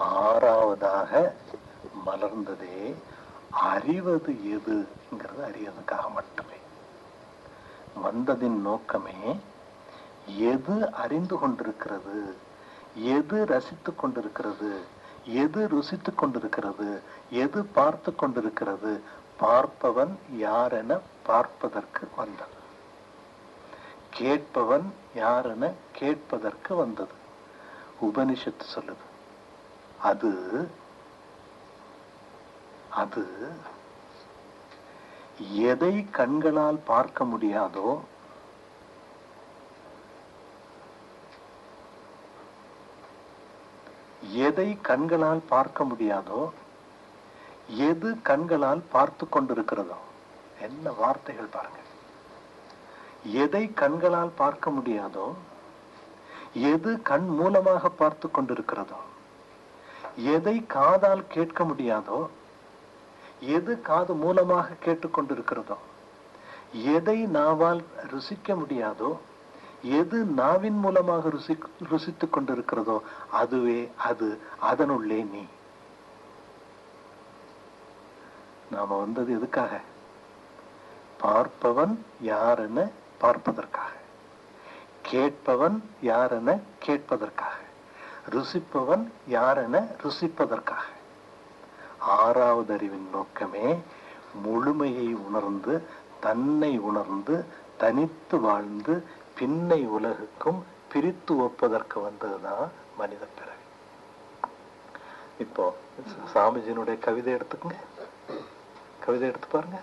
ஆறாவதாக மலர்ந்ததே அறிவது எதுங்கிறது அறியறதுக்காக மட்டுமே. வந்ததின் நோக்கமே எது அறிந்து கொண்டிருக்கிறது, எது ரசித்துக் கொண்டிருக்கிறது, எது ருசித்துக் கொண்டிருக்கிறது, எது பார்த்து கொண்டிருக்கிறது, பார்ப்பவன் யாரென பார்ப்பதற்கு வந்தது, கேட்பவன் யாரென கேட்பதற்கு வந்தது. உபனிஷத்து சொல்லுது அது அது எதை கண்களால் பார்க்க முடியாதோ, எதை கண்களால் பார்க்க முடியாதோ, எது கண்களால் பார்த்து கொண்டிருக்கிறதோ. என்ன வார்த்தைகள் பாருங்க. எதை கண்களால் பார்க்க முடியாதோ, எது கண் மூலமாக பார்த்து கொண்டிருக்கிறதோ, எதை காதால் கேட்க முடியாதோ, எது காது மூலமாக கேட்டுக்கொண்டிருக்கிறதோ, எதை நாவால் ருசிக்க முடியாதோ, எது நாவின் மூலமாக ருசித்துக் கொண்டிருக்கிறதோ அதுவே அது, அதனுள்ளே நீ. நாம வந்தது எதுக்காக? பார்ப்பவன் யாரென பார்ப்பதற்காக, கேட்பவன் யாரென கேட்பதற்காக, ருசிப்பவன் யாரென ருசிப்பதற்காக. ஆறாவது அறிவின் நோக்கமே முழுமையை உணர்ந்து, தன்னை உணர்ந்து, தனித்து வாழ்ந்து, பின்னை உலகுக்கும் பிரித்து ஒப்பதற்கு வந்ததுதான் மனித பிறவி. இப்போ சாமிஜியினுடைய கவிதை எடுத்துக்கங்க, கவிதை எடுத்து பாருங்க.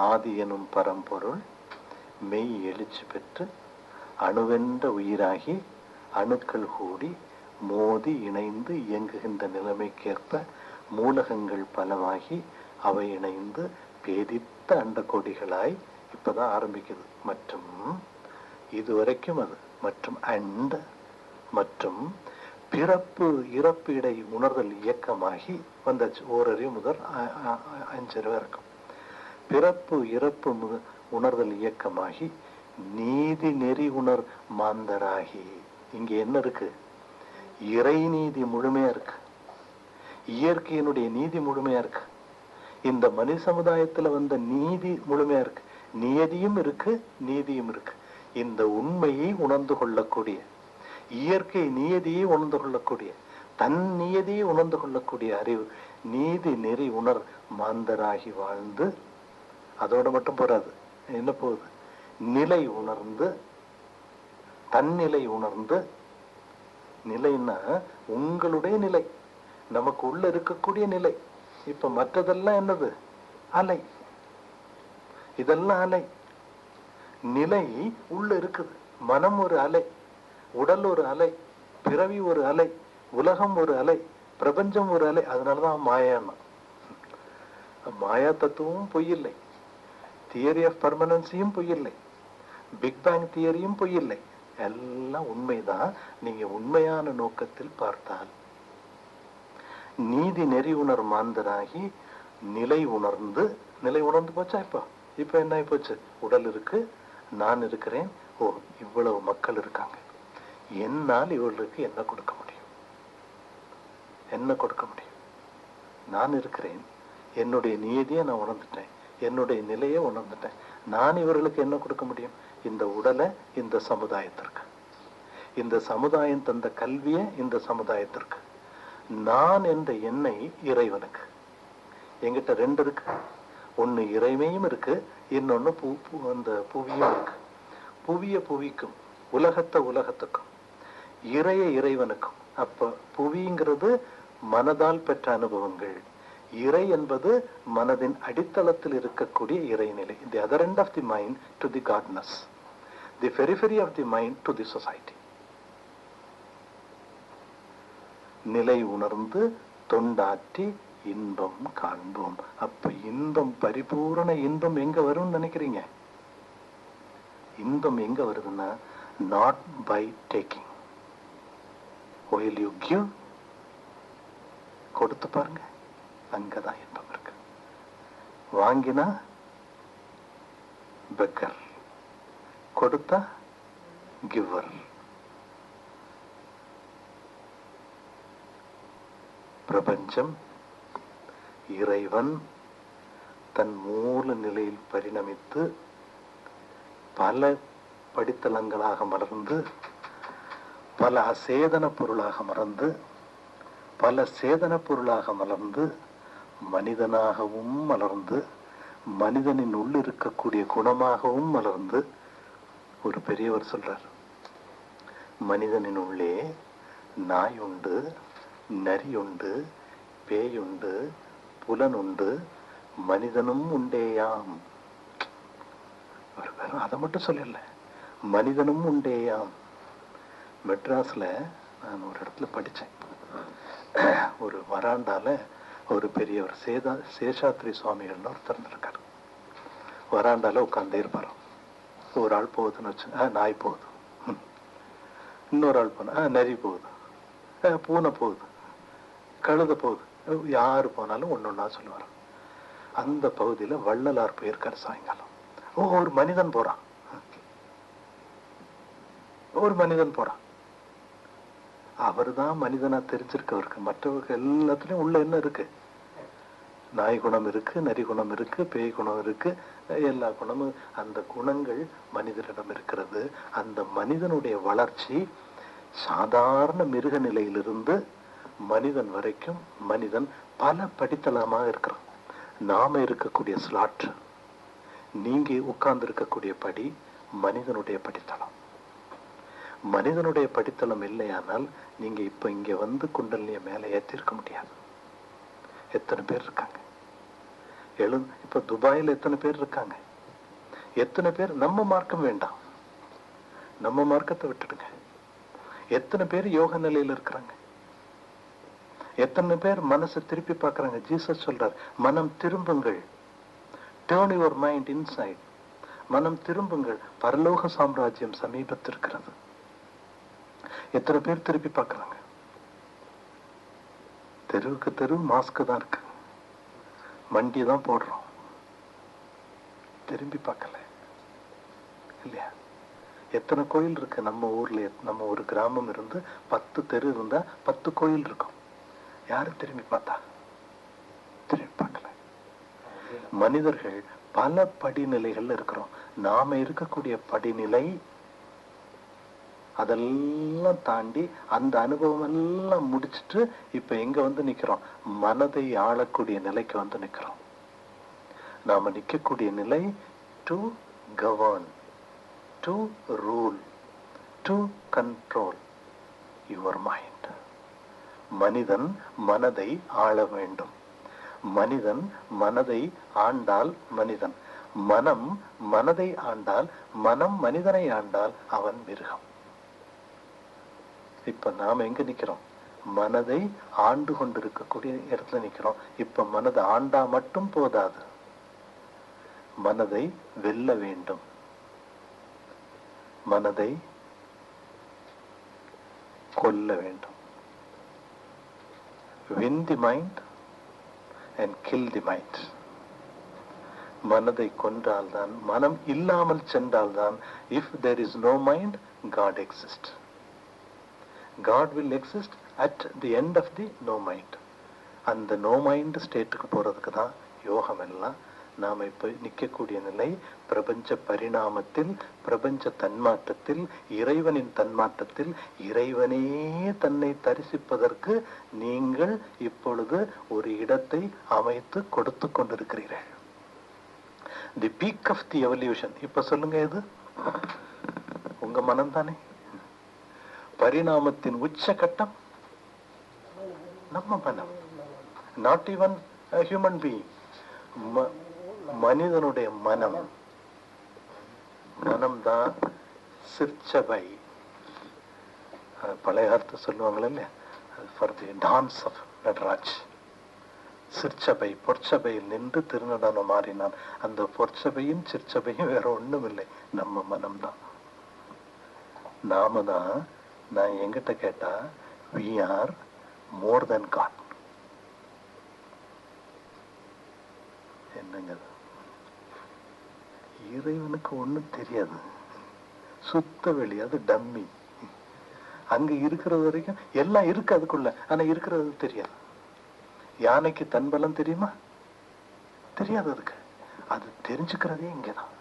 ஆதி எனும் பரம்பொருள் மெய் எழுச்சி பெற்று அணுவென்ற உயிராகி அணுக்கள் கூடி மோதி இணைந்து இயங்குகின்ற நிலைமைக்கேற்ப மூலகங்கள் பலவாகி அவை இணைந்து பேதித்த அண்ட கோடிகளாய் இப்பதான் ஆரம்பிக்குது. மற்றும் இதுவரைக்கும் அது மற்றும் அண்ட் மற்றும் பிறப்பு இறப்பு இடை உணர்தல் இயக்கமாகி வந்தாச்சு. ஓரறிவு முதல் 5 அறிவு இருக்கும். பிறப்பு இறப்பு உணர்தல் இயக்கமாகி நீதி நெறி உணர் மாந்தராகி. இங்க என்ன இருக்கு? இறை நீதி முழுமையா இருக்கு, இயற்கையினுடைய நீதி முழுமையா இருக்கு, இந்த மனித சமுதாயத்துல வந்த நீதி முழுமையா இருக்கு, நியதியும் இருக்கு, நீதியும் இருக்கு. இந்த உண்மையை உணர்ந்து கொள்ளக்கூடிய, இயற்கை நியதியை உணர்ந்து கொள்ளக்கூடிய, தன் நியதியை உணர்ந்து கொள்ளக்கூடிய அறிவு நீதி நெறி உணர் மாந்தராகி வாழ்ந்து, அதோட மட்டும் போறாது, என்ன போகுது? நிலை உணர்ந்து, தன்னிலை உணர்ந்து. நிலைன்னா உங்களுடைய நிலை, நமக்கு உள்ள இருக்கக்கூடிய நிலை. இப்ப மற்றதெல்லாம் என்னது? அலை. இதெல்லாம் அலை. நிலை உள்ள இருக்குது. மனம் ஒரு அலை, உடல் ஒரு அலை, பிறவி ஒரு அலை, உலகம் ஒரு அலை, பிரபஞ்சம் ஒரு அலை. அதனாலதான் மாயான்னா. மாயா தத்துவமும் பொய்யில்லை, தியரி ஆஃப் பர்மனன்ஸையும் பொய்யில்லை, பிக் பேங் தியரியும் பொய்யில்லை, எல்லாம் உண்மைதான். நீங்க உண்மையான நோக்கத்தில் பார்த்தால். நீதி நெறி உணர் மாந்தராகி நிலை உணர்ந்து. நிலை உணர்ந்து போச்சா? இப்ப என்ன ஆகி போச்சு? உடல் இருக்கு, நான் இருக்கிறேன், ஓ இவ்வளவு மக்கள் இருக்காங்க, என்னால் இவர்களுக்கு என்ன கொடுக்க முடியும்? என்ன கொடுக்க முடியும்? நான் இருக்கிறேன், என்னுடைய நியதியை நான் உணர்ந்துட்டேன், என்னுடைய நிலையை உணர்ந்துட்டேன், நான் இவர்களுக்கு என்ன கொடுக்க முடியும்? இந்த உடலை இந்த சமுதாயத்திற்கு, இந்த சமுதாயம் தந்த கல்வியை இந்த சமுதாயத்திற்கு, நான் என்ற எண்ணெய் இறைவனுக்கு. என்கிட்ட 2 இருக்கு, ஒன்னு இறைமையும் இருக்கு, இன்னொன்னு அந்த புவியும் இருக்கு. புவிய புவிக்கும், உலகத்தை உலகத்துக்கும், இறைய இறைவனுக்கும். அப்ப புவிங்கிறது மனதால் பெற்ற அனுபவங்கள், இறை என்பது மனதின் அடித்தளத்தில் இருக்கக்கூடிய இறைநிலை. The other end of the mind to the godness, the periphery of the mind to the society. நிலை உணர்ந்து தொண்டாற்றி இன்பம் காண்போம். அப்ப இன்பம், பரிபூரண இன்பம் எங்க வரும்னு நினைக்கிறீங்க? இன்பம் எங்க வருதுன்னா, not by taking. will you give? கொடுத்து பாருங்க, அங்கதான் இன்பம் இருக்கு. வாங்கினா பெக்கர், கொடுத்தா கிவர். பிரபஞ்சம், இறைவன் தன் மூல நிலையில் பரிணமித்து பல படித்தளங்களாக மலர்ந்து, பல அசேதன பொருளாக மலர்ந்து, பல சேதன பொருளாக மலர்ந்து, மனிதனாகவும் மலர்ந்து, மனிதனின் உள்ள இருக்கக்கூடிய குணமாகவும் மலர்ந்து. ஒரு பெரியவர் சொல்றார், மனிதனின் உள்ளே நாய் உண்டு, நரி உண்டு, பேய் உண்டு, புலன் உண்டு, மனிதனும் உண்டேயாம். அதை மட்டும் சொல்லல, மனிதனும் உண்டேயாம். மெட்ராஸ்ல நான் ஒரு இடத்துல படிச்சேன். ஒரு வராண்டால ஒரு பெரியவர் சேஷாத்ரி சுவாமிகள்னு ஒருத்தர் இருக்காரு. வராண்டால உட்கார்ந்தே இருப்பாரு. ஒரு ஆள் போகுதுன்னு வச்சு, நாய் போகுது, இன்னொரு ஆள் போனா நரி போகுது, பூனை போகுது, கழுத போகுது, யாரு போனாலும் ஒன்னொன்னா சொல்லுவார். அந்த பகுதியில வள்ளலார் போயிருக்காரு சாயங்காலம். ஒரு மனிதன் போறான், ஒரு மனிதன் போறான். அவர் தான் மனிதனா தெரிஞ்சிருக்கவருக்கு. மற்றவருக்கு எல்லாத்துலயும் உள்ள என்ன இருக்கு? நாய் குணம் இருக்கு, நரி குணம் இருக்கு, பேய் குணம் இருக்கு, எல்லா குணமும். அந்த குணங்கள் மனிதனிடம் இருக்கிறது. அந்த மனிதனுடைய வளர்ச்சி சாதாரண மிருக நிலையிலிருந்து மனிதன் வரைக்கும் மனிதன் பல படித்தளமாக இருக்கிறான். நாம இருக்கக்கூடிய ஸ்லாட், நீங்க உட்கார்ந்து இருக்கக்கூடிய படி மனிதனுடைய படித்தளம். மனிதனுடைய படித்தளம் இல்லையானால் நீங்க இப்ப இங்க வந்து குண்டலினிய மேல ஏற்றிருக்க முடியாது. எத்தனை பேர் இருக்காங்க? இப்ப துபாயில எத்தனை பேர் இருக்காங்க? எத்தனை பேர் நம்ம மார்க்கம் வேண்டாம், நம்ம மார்க்கத்தை விட்டுடுங்க. எத்தனை பேர் யோக நிலையில இருக்கிறாங்க? எத்தனை பேர் மனசை திருப்பி பார்க்கறாங்க? ஜீசஸ் சொல்றார், மனம் திரும்புங்கள், டர்ன் யுவர் மைண்ட் இன்சைட். மனம் திரும்புங்கள், பரலோக சாம்ராஜ்யம் சமீபத்திருக்கிறது. எத்தனை பேர் திருப்பி பார்க்கறாங்க? தெருவுக்கு தெரு மாஸ்க் தான் இருக்கு, மண்டி தான் போடுறோம், திரும்பி பார்க்கல இல்லையா? எத்தனை கோயில் இருக்கு நம்ம ஊர்ல? நம்ம ஒரு கிராமம் இருந்து 10 தெரு இருந்தா 10 கோயில் இருக்கும். யாரு திரும்பி பார்த்தா? திரும்பி பார்க்கல. மனிதர்கள் பல படிநிலைகள்ல இருக்கிறோம். நாம இருக்கக்கூடிய படிநிலை அதெல்லாம் தாண்டி அந்த அனுபவம் எல்லாம் முடிச்சுட்டு இப்ப எங்க வந்து நிக்கிறோம்? மனதை ஆளக்கூடிய நிலைக்கு வந்து நிக்கிறோம். நாம நிக்கக்கூடிய நிலை to govern, to rule, to control your mind. மனிதன் மனதை ஆள வேண்டும். மனிதன் மனதை ஆண்டால் மனிதன், மனம் மனதை ஆண்டால், மனம் மனிதனை ஆண்டால் அவன் மிருகம். இப்ப நாம எங்க நிக்கிறோம்? மனதை ஆண்டு கொண்டிருக்கக்கூடிய இடத்துல நிக்கிறோம். இப்ப மனதை ஆண்டா மட்டும் போதாது, மனதை வெல்ல வேண்டும். மனதை கொல்ல வேண்டும். Win the mind and kill the mind. மனதை கொன்றால்தான், மனம் இல்லாமல் சென்றால்தான், if there is no mind, God exists. God will exist at the end of the no mind. அந்த no mind ஸ்டேட்டுக்கு போறதுக்கு தான் யோகம் எல்லாம். நாம இப்ப நிக்கக்கூடிய நிலை பிரபஞ்ச பரிணாமத்தில், பிரபஞ்ச தன்மாற்றத்தில், இறைவனின் தன்மாற்றத்தில். இறைவனே தன்னை தரிசிப்பதற்கு நீங்கள் இப்பொழுது ஒரு இடத்தை அமைத்து கொடுத்து கொண்டிருக்கிறீர்கள். The peak of the evolution. இப்ப சொல்லுங்க, எது? உங்க மனம் தானே. பரிணாமத்தின் உச்ச கட்டம் நம்ம மனம். நாட் ஈவன் ஹியூமன் பீயிங், மனிதனுடைய மனம். மனம்தான் சிற்சபை. பழைய காலத்தை சொல்லுவாங்களே இல்லையா, for the dance of Nataraj. சிற்சபை பொற்சபையில் நின்று திருநடனம் மாறினான். அந்த பொற்சபையும் சிற்சபையும் வேற ஒண்ணும் இல்லை, நம்ம மனம்தான். நாம தான். நான் எங்கிட்ட கேட்டா, we are more than God. என்னங்க இறைவனுக்கு ஒண்ணும் தெரியாது, சுத்த வெளி, அது டம்மி. அங்க இருக்கிறது வரைக்கும் எல்லாம் இருக்கு அதுக்குள்ள, ஆனா இருக்கிறது தெரியாது. யானைக்கு தன் பலம் தெரியுமா? தெரியாது. அதுக்கு அது தெரிஞ்சுக்கிறதே இங்கதான்.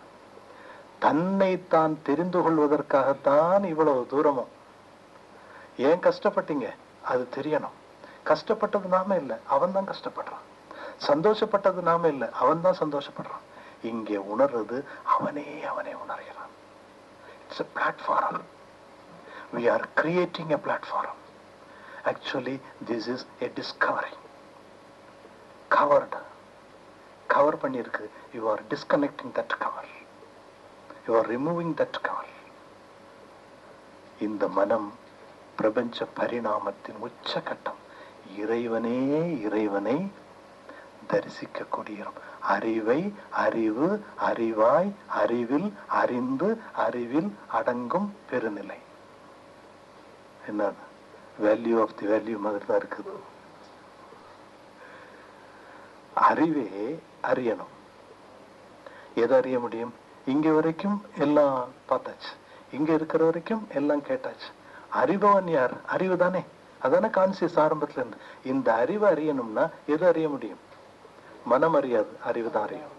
தன்னை தான் தெரிந்து கொள்வதற்காகத்தான் இவ்வளவு தூரமும். ஏன் கஷ்டப்பட்டீங்க? அது தெரியணும். கஷ்டப்பட்டது நாம இல்லை, அவன் தான் கஷ்டப்படுறான். சந்தோஷப்பட்டது நாம இல்லை, அவன் தான் சந்தோஷப்படுறான். இங்கே உணர்றது அவனே உணர்கிறான். It's a platform. We are creating a platform. Actually, this is a discovery. Cover பண்ணிருக்கு. You are disconnecting that cover. You are removing that cover. இந்த மனம் பிரபஞ்ச பரிணாமத்தின் உச்சகட்டம். இறைவனை தரிசிக்கக்கூடிய அறிவு, அறிவாய், அறிவில், அறிந்து, அறிவில் அடங்கும் பெருநிலை. என்ன வேல்யூ ஆஃப் தி வேல்யூ மாதிரி தான் இருக்குது. அறிவே அறியணும். எதை அறிய முடியும்? இங்க வரைக்கும் எல்லாம் பார்த்தாச்சு, இங்க இருக்கிற வரைக்கும் எல்லாம் கேட்டாச்சு. அறிபவன் யார்? அறிவு தானே. அதானே கான்சியஸ் ஆரம்பத்துல இருந்து. இந்த அறிவை அறியணும்னா எது அறிய முடியும்? மனம் அறியாது, அறிவு தான் அறியும்.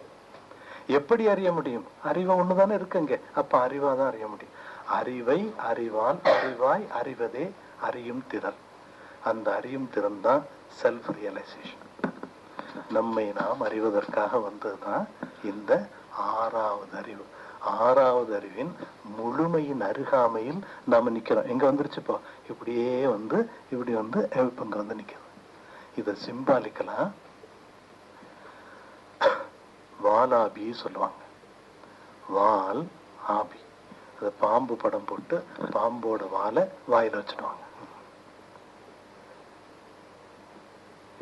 எப்படி அறிய முடியும்? அறிவை ஒண்ணுதானே இருக்குங்க. அப்ப அறிவா தான் அறிய முடியும். அறிவை அறிவால், அறிவாய் அறிவதே அறியும் திறன். அந்த அறியும் திறன் தான் செல்ஃப் ரியலைசேஷன். நம்மை நாம் அறிவதற்காக வந்ததுதான் இந்த ஆறாவது அறிவு. ஆறாவது அறிவின் முழுமையின் அருகாமையில் நாம நிக்கிறோம். எங்க வந்துருச்சுப்போ? இப்படியே வந்து இப்படி வந்து இப்ப இங்க வந்து நிக்கிறது. இத சிம்பாலிக்கலாம் வாலாபி சொல்லுவாங்க. வால் ஆபி. அது பாம்பு படம் போட்டு பாம்போட வாலை வாயில வச்சுடுவாங்க.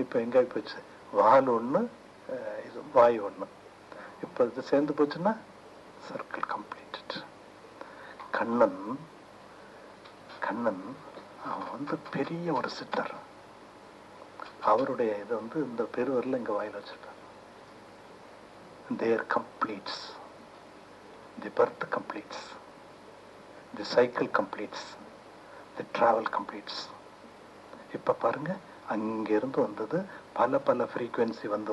இப்ப எங்க போச்சு? வால் ஒண்ணு, இது வாய் ஒண்ணு. இப்ப இது சேர்ந்து போச்சுன்னா சர்க்கிள் கம்ப்ளீட்டட். கண்ணன் அவன் வந்து பெரிய ஒரு சித்தர். அவருடைய இது வந்து இந்த பெருவரில் இங்க வாயில வச்சிருக்காங்க. Their completes, the birth completes, the cycle completes, the travel completes. இப்ப பாருங்க, அங்கிருந்து வந்தது பல ஃப்ரீக்வன்சி வந்து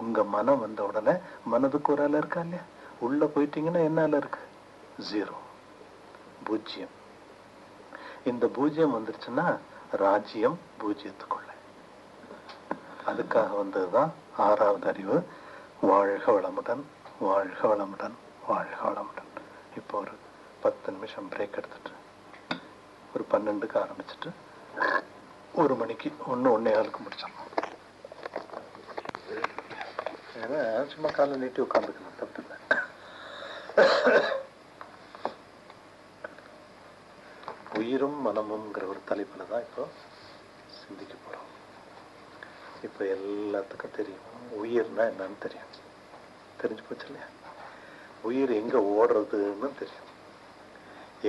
உங்க மனம் வந்த உடனே மனதுக்கு ஒரு அலை இருக்கா இல்லையா? உள்ள போயிட்டீங்கன்னா என்ன அலை இருக்கு? 0, 0. இந்த 0 வந்துருச்சுன்னா ராஜ்யம் பூஜ்ஜியத்துக்குள்ள. அதுக்காக வந்ததுதான் ஆறாவது அறிவு. வாழ்க வளமுடன், வாழ்க வளமுடன், வாழ்க வளமுடன். இப்போ ஒரு 10 நிமிஷம் பிரேக் எடுத்துட்டு ஒரு 12க்கு ஆரம்பிச்சுட்டு 1 மணிக்கு 1:15 முடிச்சிடலாம். ஏன்னா சும்மா காலை நீட்டி உட்காந்துக்கணும், தப்பு இல்லை. உயிரும் மனமும்ங்கிற ஒரு தலைப்புல தான் இப்போ சிந்திக்க போறோம். இப்ப எல்லாத்துக்கும் தெரியும் உயிர்னா என்னன்னு தெரியும். தெரிஞ்சு போச்சு இல்லையா? உயிர் எங்க ஓடுறதுன்னு தெரியும்,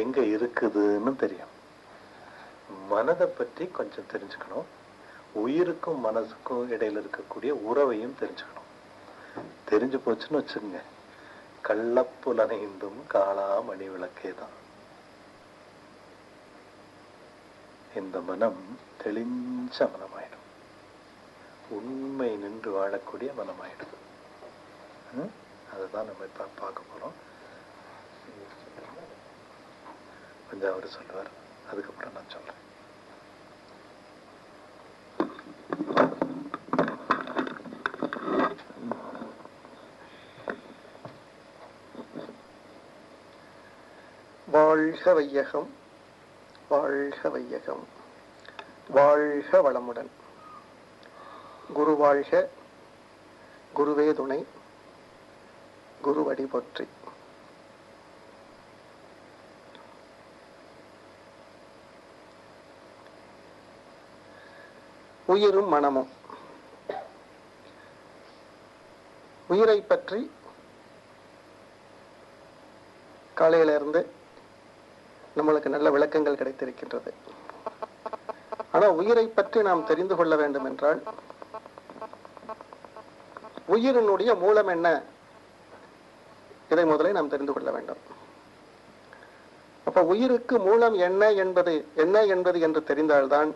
எங்க இருக்குதுன்னு தெரியும். மனதை பற்றி கொஞ்சம் தெரிஞ்சுக்கணும். உயிருக்கும் மனசுக்கும் இடையில இருக்கக்கூடிய உறவையும் தெரிஞ்சுக்கணும். தெரிஞ்சு போச்சுன்னு வச்சுக்கோங்க, கள்ளப்புலனைந்தும் காளா மணி விளக்கே தான். இந்த மனம் தெளிஞ்ச மனமாயிடும், உண்மை நின்று வாழக்கூடிய மனமாயிடுது. அதுதான் நம்ம இப்ப பார்க்க போறோம். கொஞ்சம் அவர் சொல்லுவார், அதுக்கப்புறம் நான் சொல்றேன். வாழ்க வையகம், வாழ்க வையகம், வாழ்க வளமுடன். குரு வாழ்க, குருவே துணை, குருவடி போற்றி. உயிரும் மனமும். உயிரை பற்றி காலையில இருந்து நம்மளுக்கு நல்ல விளக்கங்கள் கிடைத்திருக்கின்றது. ஆனா உயிரை பற்றி நாம் தெரிந்து கொள்ள வேண்டும் என்றால் உயிரினுடைய மூலம் என்ன, இதை முதலில் நாம் தெரிந்து கொள்ள வேண்டும். அப்ப உயிருக்கு மூலம் என்ன என்பது என்று தெரிந்தால்தான்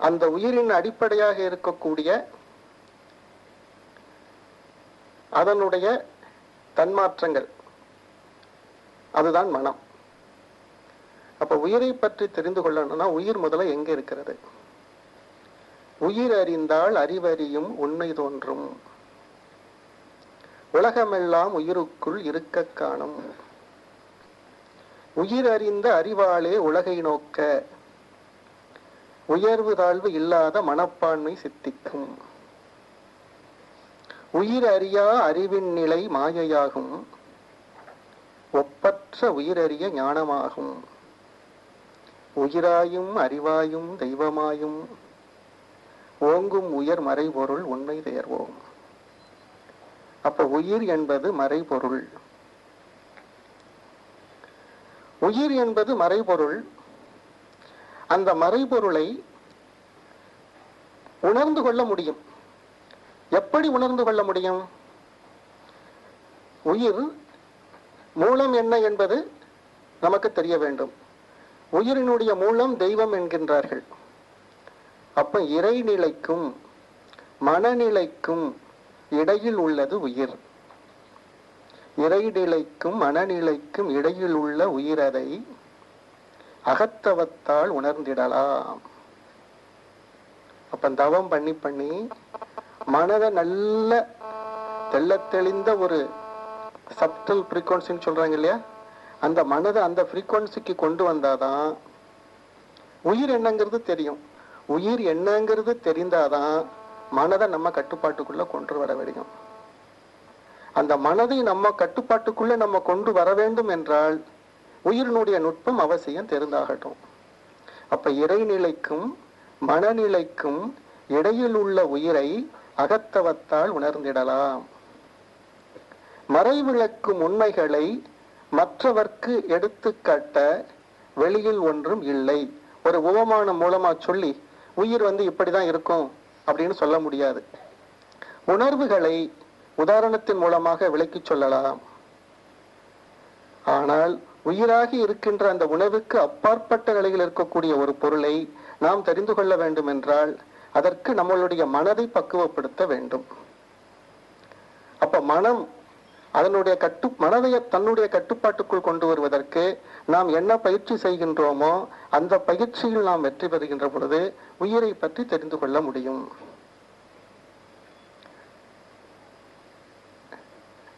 அந்த உயிரின் அடிப்படையாக இருக்கக்கூடிய அதனுடைய தன்மாற்றங்கள், அதுதான் மனம். அப்ப உயிரை பற்றி தெரிந்து கொள்ளணும்னா உயிர் முதல்ல எங்க இருக்கிறது? உயிர் அறிந்தால் அறிவறியும் உண்மை தோன்றும். உலகமெல்லாம் உயிருக்குள் இருக்க காணும். உயிர் அறிந்த அறிவாலே உலகை நோக்க உயர்வு தாழ்வு இல்லாத மனப்பான்மை சித்திக்கும். உயிர் அறியா அறிவின் நிலை மாயையாகும். ஒப்பற்ற உயிரறிய ஞானமாகும். உயிராயும் அறிவாயும் தெய்வமாயும் ஓங்கும் உயர் மறைபொருள் உண்மை தேர்வோம். அப்ப உயிர் என்பது மறைபொருள். உயிர் என்பது மறைபொருள். அந்த மறைபொருளை உணர்ந்து கொள்ள முடியும். எப்படி உணர்ந்து கொள்ள முடியும்? உயிர் மூலம் என்ன என்பது நமக்கு தெரிய வேண்டும். உயிரினுடைய மூலம் தெய்வம் என்கின்றார்கள். அப்ப இறைநிலைக்கும் மனநிலைக்கும் இடையில் உள்ளது உயிர். இறைநிலைக்கும் மனநிலைக்கும் இடையில் உள்ள உயிரதை அகத்தவத்தால் உணர்ந்திடலாம். அப்ப தவம் பண்ணி பண்ணி மனதை நல்ல தெள்ள தெளிந்த ஒரு சப்டல் ஃப்ரீக்வன்சின்னு சொல்றாங்க இல்லையா, அந்த மனதை அந்த ஃப்ரீக்வன்சிக்கு கொண்டு வந்தாதான் உயிர் என்னங்கிறது தெரியும். உயிர் என்னங்கிறது தெரிந்தாதான் மனதை நம்ம கட்டுப்பாட்டுக்குள்ள கொண்டு வர முடியும். அந்த மனதை நம்ம கட்டுப்பாட்டுக்குள்ள நம்ம கொண்டு வர வேண்டும் என்றால் உயிரினுடைய நுட்பம் அவசியம் தெரிந்தாகட்டும். அப்ப இறைநிலைக்கும் மனநிலைக்கும் இடையில் உள்ள உயிரை அகத்தவத்தால் உணர்ந்திடலாம். மறைவிளக்கும் உண்மைகளை மற்றவர்க்கு எடுத்து காட்ட வெளியில் ஒன்றும் இல்லை. ஒரு உவமானம் மூலமா சொல்லி உயிர் இப்படிதான் இருக்கும் அப்படின்னு சொல்ல முடியாது. உணர்வுகளை உதாரணத்தின் மூலமாக விளக்கி சொல்லலாம். ஆனால் உயிராகி இருக்கின்ற அந்த உணர்வுக்கு அப்பாற்பட்ட நிலையில் இருக்கக்கூடிய ஒரு பொருளை நாம் தெரிந்து கொள்ள வேண்டும் என்றால் அதற்கு நம்மளுடைய மனதை பக்குவப்படுத்த வேண்டும். அப்ப மனம் அதனுடைய மனதை தன்னுடைய கட்டுப்பாட்டுக்குள் கொண்டு வருவதற்கு நாம் என்ன பயிற்சி செய்கின்றோமோ அந்த பயிற்சியில் நாம் வெற்றி பெறுகின்ற பொழுது உயிரை பற்றி தெரிந்து கொள்ள முடியும்.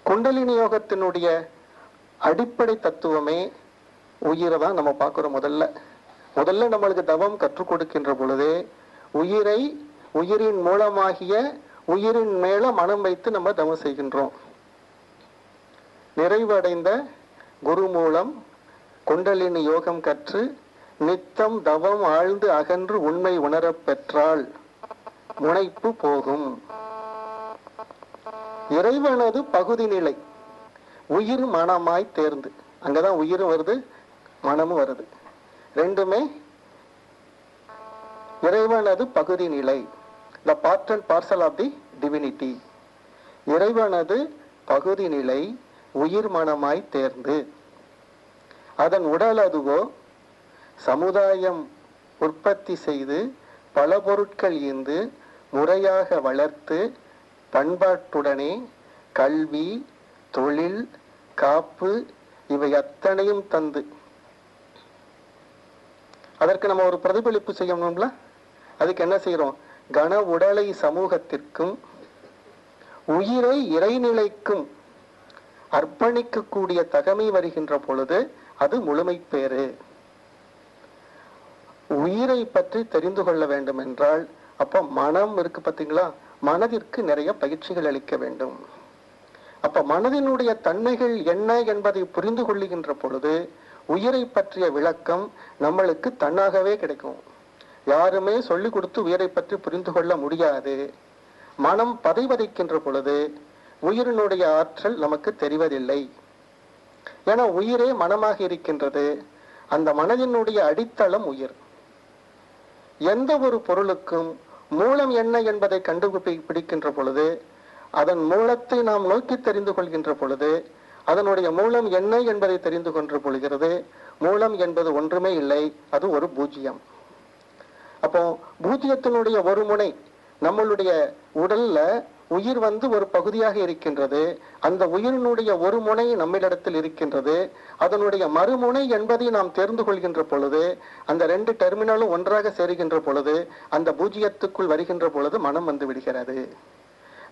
குண்டலினி யோகத்தினுடைய அடிப்படை தத்துவமே உயிரை தான் நம்ம பார்க்கிறோம். முதல்ல நம்மளுக்கு தவம் கற்றுக் கொடுக்கின்ற பொழுது உயிரை உயிரின் மூலமாகிய உயிரின் மேல மனம் வைத்து நம்ம தவம் செய்கின்றோம். நிறைவடைந்த குரு மூலம் குண்டலினி யோகம் கற்று நித்தம் தவம் ஆழ்ந்து அகன்று உண்மை உணரப் பெற்றால் முனைப்பு போகும். இறைவனது பகுதி நிலை உயிர் மனமாய் தேர்ந்து, அங்கதான் உயிரும் வருது மனமும் வருது, ரெண்டுமே இறைவனது பகுதி நிலை. The part and parcel of the divinity. இறைவனது பகுதி நிலை உயிர் மனமாய் தேர்ந்து அதன் உடல் அதுவோ சமுதாயம் உற்பத்தி செய்து பல பொருட்கள் ஈந்து முறையாக வளர்த்து பண்பாட்டுடனே கல்வி தொழில் காப்பு இவை அத்தனையும் தந்து அதற்கு நம்ம ஒரு பிரதிபலிப்பு செய்யணும்ல. அதுக்கு என்ன செய்யறோம்? கன உடலை சமூகத்திற்கும் உயிரை இறைநிலைக்கும் அர்ப்பணிக்கக்கூடிய தகமை வருகின்ற பொழுது அது முழுமை பேறு. உயிரை பற்றி தெரிந்து கொள்ள வேண்டும் என்றால் அப்ப மனம் இருக்கு பார்த்தீங்களா, மனதிற்கு நிறைய பயிற்சிகள் அளிக்க வேண்டும். அப்ப மனதினுடைய தன்மைகள் என்ன என்பதை புரிந்து கொள்ளுகின்ற பொழுது உயிரை பற்றிய விளக்கம் நம்மளுக்கு தன்னாகவே கிடைக்கும். யாருமே சொல்லிக் கொடுத்து உயிரை பற்றி புரிந்து கொள்ள முடியாது. மனம் பதைவதைக்கின்ற பொழுது உயிரினுடைய ஆற்றல் நமக்கு தெரிவதில்லை. ஏன்னா உயிரே மனமாக இருக்கின்றது. அந்த மனதினுடைய அடித்தளம் உயிர். எந்த ஒரு பொருளுக்கும் மூலம் என்ன என்பதை கண்டுபிடிக்கின்ற பொழுது அதன் மூலத்தை நாம் நோக்கி தெரிந்து கொள்கின்ற பொழுது அதனுடைய மூலம் என்ன என்பதை தெரிந்து கொண்டு பொழுகிறது. மூலம் என்பது ஒன்றுமே இல்லை, அது ஒரு பூஜ்ஜியம். அப்போ பூஜ்ஜியத்தினுடைய ஒரு முனை நம்மளுடைய உடல்ல உயிர் ஒரு பகுதியாக இருக்கின்றது. அந்த உயிரினுடைய ஒரு முனை நம்மிடத்தில் இருக்கின்றது. அதனுடைய மறுமுனை என்பதை நாம் தெரிந்து கொள்கின்ற பொழுது, அந்த ரெண்டு டெர்மினலும் ஒன்றாக சேருகின்ற பொழுது, அந்த பூஜ்ஜியத்துக்குள் வருகின்ற பொழுது மனம் வந்து விடுகிறது.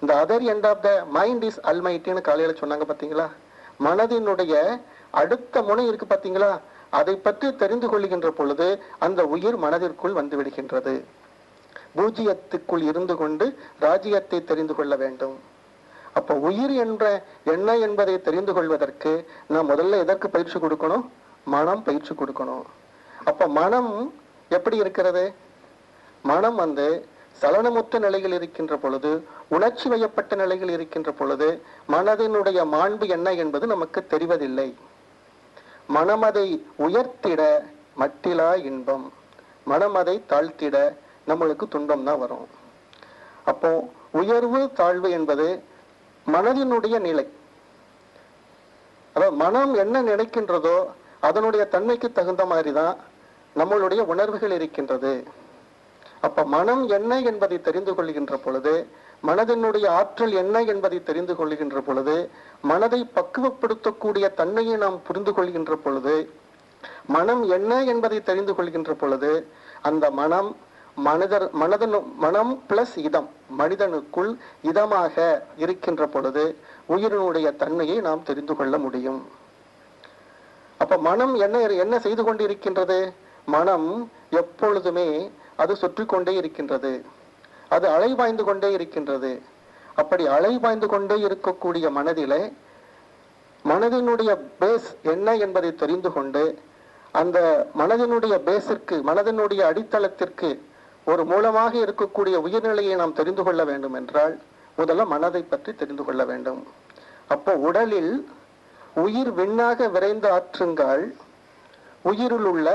இந்த other end of the mind is அல்மைட்டின்னு காலையில சொன்னாங்க பாத்தீங்களா? மனதினுடைய அடுத்த முனை இருக்கு பாத்தீங்களா? அதை பற்றி தெரிந்து கொள்கின்ற பொழுது அந்த உயிர் மனதிற்குள் வந்து விடுகின்றது. பூஜ்ஜியத்துக்குள் இருந்து கொண்டு ராஜ்யத்தை தெரிந்து கொள்ள வேண்டும். அப்ப உயிர் என்ற என்ன என்பதை தெரிந்து கொள்வதற்கு நாம் முதல்ல எதற்கு பயிற்சி கொடுக்கணும்? மனம் பயிற்சி கொடுக்கணும். அப்ப மனம் எப்படி இருக்கிறது? மனம் சலனமுற்ற நிலையில் இருக்கின்ற பொழுது, உணர்ச்சி வயப்பட்ட நிலையில் இருக்கின்ற பொழுது மனதினுடைய மாண்பு என்ன என்பது நமக்கு தெரிவதில்லை. மனம் அதை உயர்த்திட மட்டிலா இன்பம், மனம் அதை தாழ்த்திட நம்மளுக்கு துன்பம் தான் வரும். அப்போ உயர்வு தாழ்வு என்பது மனதினுடைய நிலை. அதாவது மனம் என்ன நினைக்கின்றதோ அதனுடைய தன்மைக்கு தகுந்த மாதிரி தான் நம்மளுடைய உணர்வுகள் இருக்கின்றது. அப்ப மனம் என்ன என்பதை தெரிந்து கொள்கின்ற பொழுது, மனதினுடைய ஆற்றல் என்ன என்பதை தெரிந்து கொள்கின்ற பொழுது, மனதை பக்குவப்படுத்தக்கூடிய தன்மையை நாம் புரிந்து கொள்கின்ற பொழுது, மனம் என்ன என்பதை தெரிந்து கொள்கின்ற பொழுது, அந்த மனம் மனம் பிளஸ் இதம், மனிதனுக்குள் இதமாக இருக்கின்ற பொழுது உயிரினுடைய தன்மையை நாம் தெரிந்து கொள்ள முடியும். அப்ப மனம் என்ன செய்து கொண்டிருக்கின்றது? மனம் எப்பொழுதுமே அது சுற்றி கொண்டே இருக்கின்றது. அது அலைபாய்ந்து கொண்டே இருக்கின்றது. அப்படி அலைபாய்ந்து கொண்டே இருக்கக்கூடிய மனதிலே மனதினுடைய பேஸ் என்ன என்பதை தெரிந்து கொண்டு, அந்த மனதினுடைய பேஸிற்கு, மனதினுடைய அடித்தளத்திற்கு ஒரு மூலமாக இருக்கக்கூடிய உயிர்நிலையை நாம் தெரிந்து கொள்ள வேண்டும் என்றால் முதல்ல மனதை பற்றி தெரிந்து கொள்ள வேண்டும். அப்போ உடலில் உயிர் விண்ணாக விரைந்து ஆற்றுங்கள். உயிரில் உள்ள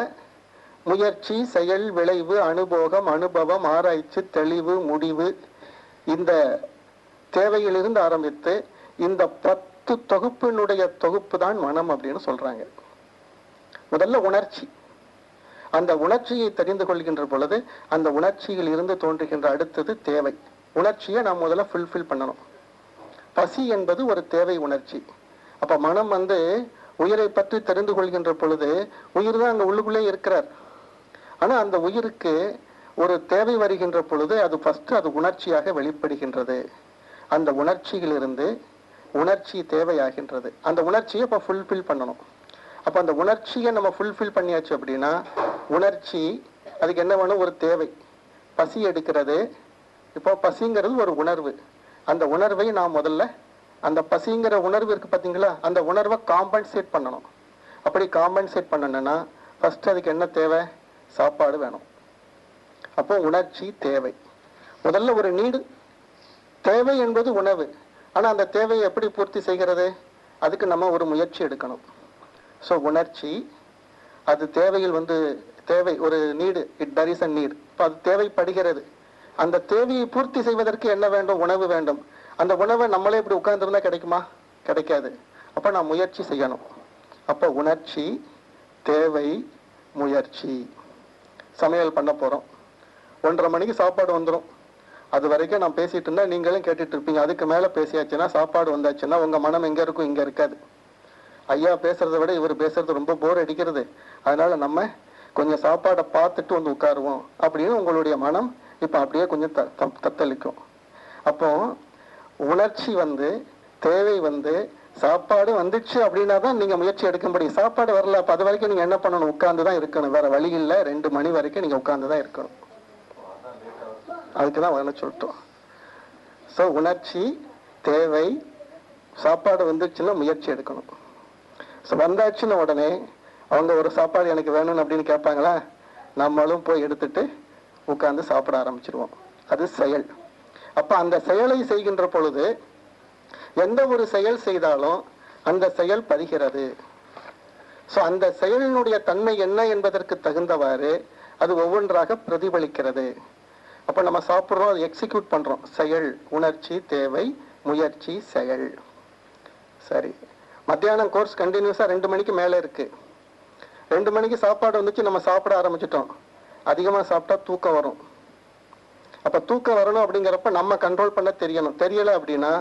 முயற்சி, செயல், விளைவு, அனுபோகம், அனுபவம், ஆராய்ச்சி, தெளிவு, முடிவு, இந்த தேவையிலிருந்து ஆரம்பித்து இந்த 10 தொகுப்பினுடைய தொகுப்பு தான் மனம் அப்படின்னு சொல்றாங்க. முதல்ல உணர்ச்சி. அந்த உணர்ச்சியை தெரிந்து கொள்கின்ற பொழுது அந்த உணர்ச்சியில் இருந்து தோன்றுகின்ற அடுத்தது தேவை. உணர்ச்சியை நாம் முதல்ல ஃபுல்ஃபில் பண்ணணும். பசி என்பது ஒரு தேவை உணர்ச்சி. அப்ப மனம் உயிரை பற்றி தெரிந்து கொள்கின்ற பொழுது, உயிர் தான் அங்க உள்ளுக்குள்ளே இருக்கிறார். ஆனா அந்த உயிருக்கு ஒரு தேவை வருகின்ற பொழுது அது ஃபர்ஸ்ட் அது உணர்ச்சியாக வெளிப்படுகின்றது. அந்த உணர்ச்சியிலிருந்து உணர்ச்சி தேவையாகின்றது. அந்த உணர்ச்சியை இப்ப ஃபுல்ஃபில் பண்ணணும். அப்ப அந்த உணர்ச்சியை நம்ம ஃபுல்ஃபில் பண்ணியாச்சு அப்படின்னா, உணர்ச்சி அதுக்கு என்ன வேணும்? ஒரு தேவை. பசி எடுக்கிறது. இப்போ பசிங்கிறது ஒரு உணர்வு. அந்த உணர்வை நாம் முதல்ல, அந்த பசிங்கிற உணர்வு இருக்கு பார்த்தீங்களா, அந்த உணர்வை காம்பன்சேட் பண்ணணும். அப்படி காம்பன்சேட் பண்ணணும்னா ஃபர்ஸ்ட் அதுக்கு என்ன தேவை? சாப்பாடு வேணும். அப்போ உணர்ச்சி தேவை. முதல்ல ஒரு நீடு தேவை என்பது உணவு. ஆனா அந்த தேவையை எப்படி பூர்த்தி செய்கிறது? அதுக்கு நம்ம ஒரு முயற்சி எடுக்கணும். ஸோ உணர்ச்சி அது தேவையில் தேவை, ஒரு need, there is a need. இப்போ அது தேவைப்படுகிறது. அந்த தேவையை பூர்த்தி செய்வதற்கு என்ன வேண்டும்? உணவு வேண்டும். அந்த உணவை நம்மளே இப்படி உட்கார்ந்துருந்தா கிடைக்குமா? கிடைக்காது. அப்ப நான் முயற்சி செய்யணும். அப்ப உணர்ச்சி, தேவை, முயற்சி. சமையல் பண்ண போறோம். 1:30 மணிக்கு சாப்பாடு வந்துடும். அது வரைக்கும் நான் பேசிட்டு இருந்தா நீங்களும் கேட்டுட்டு இருப்பீங்க. அதுக்கு மேல பேசியாச்சுன்னா, சாப்பாடு வந்தாச்சுன்னா உங்க மனம் எங்க இருக்கும்? இங்க இருக்காது. ஐயா பேசுறதை விட இவர் பேசுறது ரொம்ப போர் அடிக்கிறது, அதனால நம்ம கொஞ்சம் சாப்பாடை பார்த்துட்டு உட்காருவோம் அப்படின்னு உங்களுடைய மனம் இப்ப அப்படியே கொஞ்சம் தத்தளிக்கும். அப்போ உணர்ச்சி தேவை சாப்பாடு வந்துச்சு அப்படின்னா தான் நீங்க முயற்சி எடுக்க முடியும். சாப்பாடு வரல, அப்ப அது வரைக்கும் நீங்க என்ன பண்ணணும்? உட்கார்ந்துதான் இருக்கணும். வேற வழி இல்லை. 2 மணி வரைக்கும் நீங்க உட்கார்ந்துதான் இருக்கணும். அதுக்குதான் வேணும் சொல்லிட்டோம். ஸோ உணர்ச்சி, தேவை, சாப்பாடு வந்துச்சுன்னா முயற்சி எடுக்கணும். ஸோ வந்தாச்சுன்னு உடனே அவங்க ஒரு சாப்பாடு எனக்கு வேணும்னு அப்படின்னு கேட்பாங்களா, நம்மளும் போய் எடுத்துட்டு உட்கார்ந்து சாப்பிட ஆரம்பிச்சிருவோம். அது செயல். அப்ப அந்த செயலை செய்கின்ற பொழுது எந்த ஒரு செயல் செய்தாலும் அந்த செயல் பதிகிறது. ஸோ அந்த செயலினுடைய தன்மை என்ன என்பதற்கு தகுந்தவாறு அது ஒவ்வொன்றாக பிரதிபலிக்கிறது. அப்ப நம்ம சாப்பிட்றோம், அதை எக்ஸிக்யூட் பண்றோம். செயல், உணர்ச்சி, தேவை, முயற்சி, செயல். சரி, மத்தியானம் கோர்ஸ் கண்டினியூஸா 2 மணிக்கு மேல இருக்கு. 2 மணிக்கு சாப்பாடு வந்துச்சு, நம்ம சாப்பிட ஆரம்பிச்சிட்டோம். அதிகமா சாப்பிட்டா தூக்கம் வரும். அப்ப தூக்கம் வரணும் அப்படிங்கிறப்ப நம்ம கண்ட்ரோல் பண்ண தெரியணும். தெரியல அப்படின்னா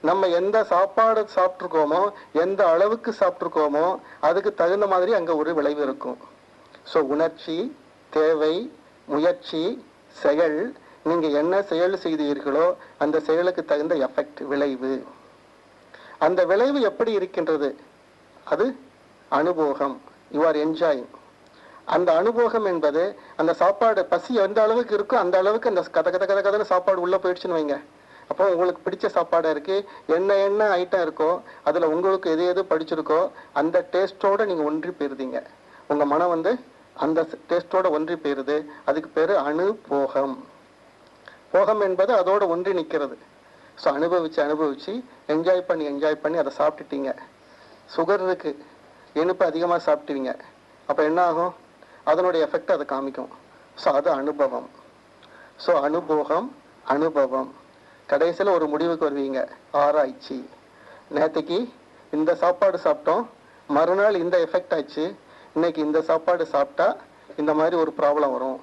நம்ம எந்த சாப்பாடு சாப்பிட்ருக்கோமோ, எந்த அளவுக்கு சாப்பிட்ருக்கோமோ அதுக்கு தகுந்த மாதிரி அங்க ஒரு விளைவு இருக்கும். ஸோ உணர்ச்சி, தேவை, முயற்சி, செயல், நீங்க என்ன செயல் செய்தீர்களோ அந்த செயலுக்கு தகுந்த எஃபெக்ட், விளைவு. அந்த விளைவு எப்படி இருக்கின்றது? அது அனுபோகம். You are enjoying. அந்த அனுபோகம் என்பது அந்த சாப்பாடு பசி எந்த அளவுக்கு இருக்கோ அந்த அளவுக்கு அந்த கதை கதை கதை கதைன்னு சாப்பாடு உள்ள போயிடுச்சுன்னு வைங்க. அப்போ உங்களுக்கு பிடிச்ச சாப்பாடு இருக்கு, என்ன என்ன ஐட்டம் இருக்கோ அதுல உங்களுக்கு எது எது படிச்சிருக்கோ அந்த டேஸ்டோட நீங்க ஒன்றி போயிருந்தீங்க. உங்க மனம் வந்து அந்த டேஸ்டோட ஒன்றி போயிருது. அதுக்கு பேரு அனுபோகம். போகம் என்பது அதோட ஒன்றி நிற்கிறது. ஸோ அனுபவிச்சு அனுபவிச்சு என்ஜாய் பண்ணி அதை சாப்பிட்டுட்டீங்க. சுகர் இருக்கு, இனிப்பு அதிகமாக சாப்பிட்டுவீங்க. அப்போ என்ன ஆகும்? அதனுடைய எஃபெக்ட் அதை காமிக்கும். ஸோ அது அனுபவம். ஸோ அனுபோகம், அனுபவம். கடைசியில் ஒரு முடிவுக்கு வருவீங்க, ஆராய்ச்சி. நேற்றுக்கு இந்த சாப்பாடு சாப்பிட்டோம், மறுநாள் இந்த எஃபெக்ட் ஆச்சு, இன்னைக்கு இந்த சாப்பாடு சாப்பிட்டா இந்த மாதிரி ஒரு ப்ராப்ளம் வரும்.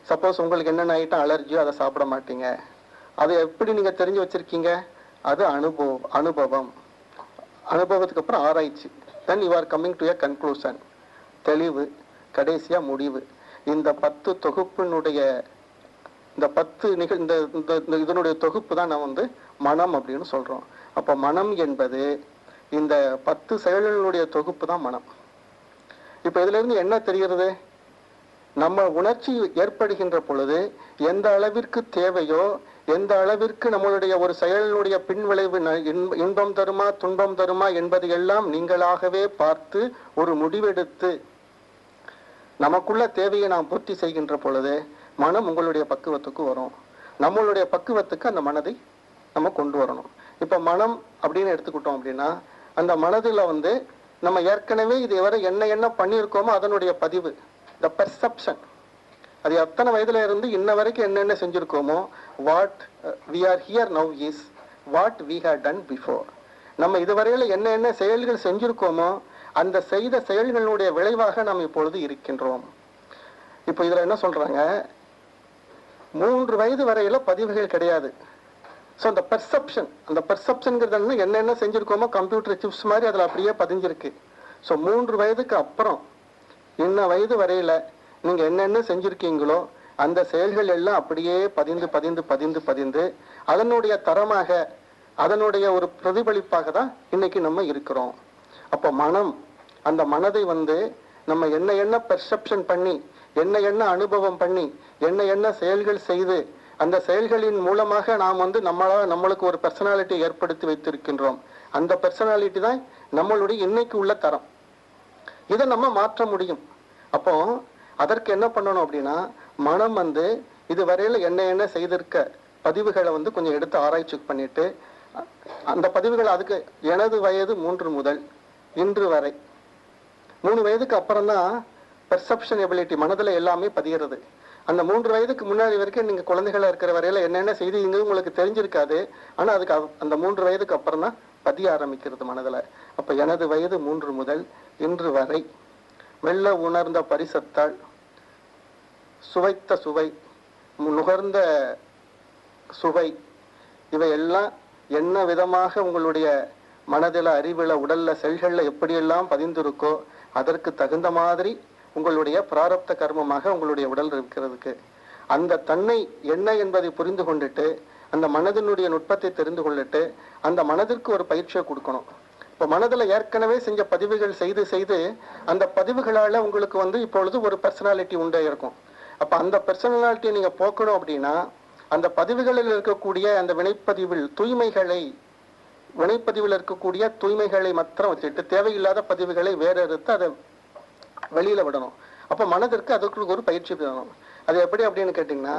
சப்போஸ் உங்களுக்கு என்னென்ன ஐட்டம் அலர்ஜியோ அதை சாப்பிட மாட்டீங்க. அதை எப்படி நீங்க தெரிஞ்சு வச்சிருக்கீங்க? அது அனுபவம். அனுபவத்துக்கு அப்புறம் ஆராய்ச்சி. Then you are coming to a conclusion, தெளிவு, கடைசியா முடிவு. இந்த 10 தொகுப்பினுடைய இந்த 10 இதனுடைய தொகுப்பு தான் நான் வந்து மனம் அப்படின்னு சொல்றோம். அப்ப மனம் என்பது இந்த 10 செயல்களுடைய தொகுப்பு தான் மனம். இப்ப இதுல இருந்து என்ன தெரிகிறது? நம்ம உணர்ச்சி ஏற்படுகின்ற பொழுது எந்த அளவிற்கு தேவையோ, எந்த அளவிற்கு நம்மளுடைய ஒரு செயலினுடைய பின்விளைவு இன்பம் தருமா துன்பம் தருமா என்பது எல்லாம் நீங்களாகவே பார்த்து ஒரு முடிவெடுத்து நமக்குள்ள தேவையை நாம் பூர்த்தி செய்கின்ற பொழுது மனம் உங்களுடைய பக்குவத்துக்கு வரும். நம்மளுடைய பக்குவத்துக்கு அந்த மனதை நம்ம கொண்டு வரணும். இப்ப மனம் அப்படின்னு எடுத்துக்கிட்டோம் அப்படின்னா அந்த மனதுல வந்து நம்ம ஏற்கனவே இதுவரை என்ன பண்ணியிருக்கோமோ அதனுடைய பதிவு, த பெர்செப்ஷன். அது எத்தனை வயதுல இருந்து இன்ன வரைக்கும் என்னென்ன செஞ்சிருக்கோமோ, what we are here now is what we have done before. நம்ம இதுவரையில என்ன செயல்கள் செஞ்சிருக்கோமோ அந்த செய்த செயல்களுடைய விளைவாக நாம் இப்பொழுது இருக்கின்றோம். இப்போ இதுல என்ன சொல்றாங்க, 3 வயது வரையில பதிவுகள் கிடையாது. ஸோ அந்த பெர்செப்ஷன்ங்கிறது என்னென்ன செஞ்சிருக்கோமோ கம்ப்யூட்டர் சிப்ஸ் மாதிரி அதில் அப்படியே பதிஞ்சிருக்கு. ஸோ 3 வயதுக்கு அப்புறம் இன்ன வயது வரையில நீங்க என்னென்ன செஞ்சிருக்கீங்களோ அந்த செயல்கள் எல்லாம் அப்படியே பதிந்து அதனுடைய தரமாக, அதனுடைய ஒரு பிரதிபலிப்பாக தான் இன்னைக்கு நம்ம இருக்கிறோம். அப்போ மனம், அந்த மனதை வந்து நம்ம என்ன பெர்செப்ஷன் பண்ணி, என்ன அனுபவம் பண்ணி, என்ன செயல்கள் செய்து, அந்த செயல்களின் மூலமாக நாம் வந்து நம்மளுக்கு ஒரு பர்சனாலிட்டி ஏற்படுத்தி வைத்திருக்கின்றோம். அந்த பர்சனாலிட்டி தான் நம்மளுடைய இன்னைக்கு உள்ள தரம். இதை நம்ம மாற்ற முடியும். அப்போ அதற்கு என்ன பண்ணணும் அப்படின்னா, மனம் வந்து இதுவரையில என்ன செய்திருக்க பதிவுகளை வந்து கொஞ்சம் எடுத்து ஆராய்ச்சி பண்ணிட்டு, அந்த பதிவுகள் அதுக்கு எனது வயது 3 முதல் இன்று வரை 3 வயதுக்கு அப்புறம் தான் பெர்செப்ஷன் எபிலிட்டி மனதுல எல்லாமே பதிகிறது. அந்த 3 வயதுக்கு முன்னாடி வரைக்கும் நீங்க குழந்தைகளா இருக்கிற வரையில என்னென்ன செய்தீங்க உங்களுக்கு தெரிஞ்சிருக்காது. ஆனா அதுக்கு அந்த 3 வயதுக்கு அப்புறம் தான் பதிய ஆரம்பிக்கிறது மனதுல. அப்ப எனது வயது 3 முதல் இன்று வரை மெல்ல உணர்ந்த பரிசத்தால், சுவைத்த சுவை, நுகர்ந்த சுவை, இவையெல்லாம் என்ன விதமாக உங்களுடைய மனதில, அறிவுல, உடல்ல, செல்கள்ல எப்படியெல்லாம் பதிந்திருக்கோ அதற்கு தகுந்த மாதிரி உங்களுடைய பிராரப்த கர்மமாக உங்களுடைய உடல் இருக்கிறதுக்கு அந்த தன்னை என்ன என்பதை புரிந்து கொண்டுட்டு, அந்த மனதினுடைய நுட்பத்தை தெரிந்து கொள்ளிட்டு அந்த மனதிற்கு ஒரு பயிற்சியை கொடுக்கணும். இப்போ மனதில் ஏற்கனவே செஞ்ச பதிவுகள் செய்து அந்த பதிவுகளால உங்களுக்கு வந்து இப்பொழுது ஒரு பர்சனாலிட்டி உண்டே இருக்கும். அப்ப அந்த பர்சனாலிட்டியை நீங்க போக்கணும் அப்படின்னா அந்த பதிவுகளில் இருக்கக்கூடிய அந்த வினைப்பதிவில் இருக்கக்கூடிய தூய்மைகளை மாத்திரம் வச்சுட்டு தேவையில்லாத பதிவுகளை வேற எடுத்து அதை வெளியில விடணும். அப்ப மனதிற்கு அதுக்கு ஒரு பயிற்சி வேணும். அது எப்படி அப்படின்னு கேட்டீங்கன்னா,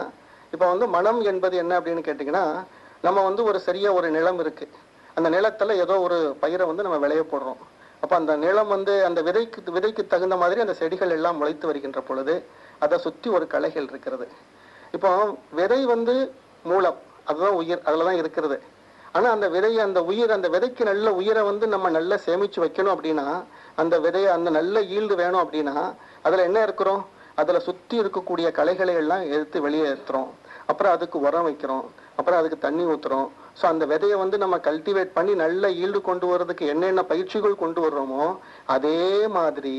இப்ப வந்து மனம் என்பது என்ன அப்படின்னு கேட்டீங்கன்னா, நம்ம வந்து ஒரு நிலம் இருக்கு. அந்த நிலத்துல ஏதோ ஒரு பயிரை வந்து நம்ம விளைய போடுறோம். அப்ப அந்த நிலம் வந்து அந்த விதைக்கு தகுந்த மாதிரி அந்த செடிகள் எல்லாம் முளைத்து வருகின்ற பொழுது அதை சுற்றி ஒரு களைகள் இருக்கிறது. இப்போ விதை வந்து மூலம், அதுதான் உயிர், அதுலதான் இருக்கிறது. ஆனா அந்த விதைக்கு நல்ல உயிரை வந்து நம்ம நல்லா சேமிச்சு வைக்கணும் அப்படின்னா, அந்த விதையை அந்த நல்ல ஈல்டு வேணும் அப்படின்னா அதுல என்ன இருக்கிறோம், அதுல சுத்தி இருக்கக்கூடிய களைகளை எல்லாம் எடுத்து வெளியேற்றுறோம். அப்புறம் அதுக்கு உரம் வைக்கிறோம், அப்புறம் அதுக்கு தண்ணி ஊத்துறோம். ஸோ அந்த விதையை வந்து நம்ம கல்டிவேட் பண்ணி நல்ல ஈல்டு கொண்டு வர்றதுக்கு என்னென்ன பயிற்சிகள் கொண்டு வர்றோமோ அதே மாதிரி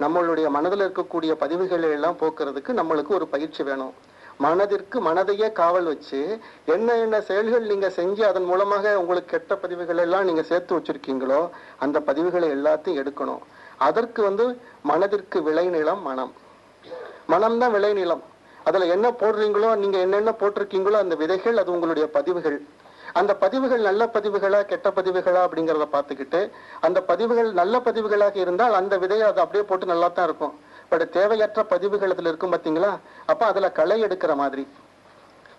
நம்மளுடைய மனதில் இருக்கக்கூடிய பதிவுகளை எல்லாம் போக்குறதுக்கு நம்மளுக்கு ஒரு பயிற்சி வேணும். மனதிற்கு மனதையே காவல் வச்சு என்ன செயல்கள் நீங்க செஞ்சு அதன் மூலமாக உங்களுக்கு கெட்ட பதிவுகள் எல்லாம் நீங்க சேர்த்து வச்சிருக்கீங்களோ அந்த பதிவுகளை எல்லாத்தையும் எடுக்கணும். அதற்கு வந்து மனதிற்கு விளைநிலம் மனம். மனம்தான் விளைநிலம். அதுல என்ன போடுறீங்களோ, நீங்க என்னென்ன போட்டிருக்கீங்களோ அந்த விதைகள், அது உங்களுடைய பதிவுகள். அந்த பதிவுகள் நல்ல பதிவுகளா கெட்ட பதிவுகளா அப்படிங்கிறத பார்த்துக்கிட்டு, அந்த பதிவுகள் நல்ல பதிவுகளாக இருந்தால் அந்த விதையை அதை அப்படியே போட்டு நல்லா தான் இருக்கும். பட் தேவையற்ற பதிவுகள் அதுல இருக்கும் பார்த்தீங்களா, அப்ப அதுல களை எடுக்கிற மாதிரி.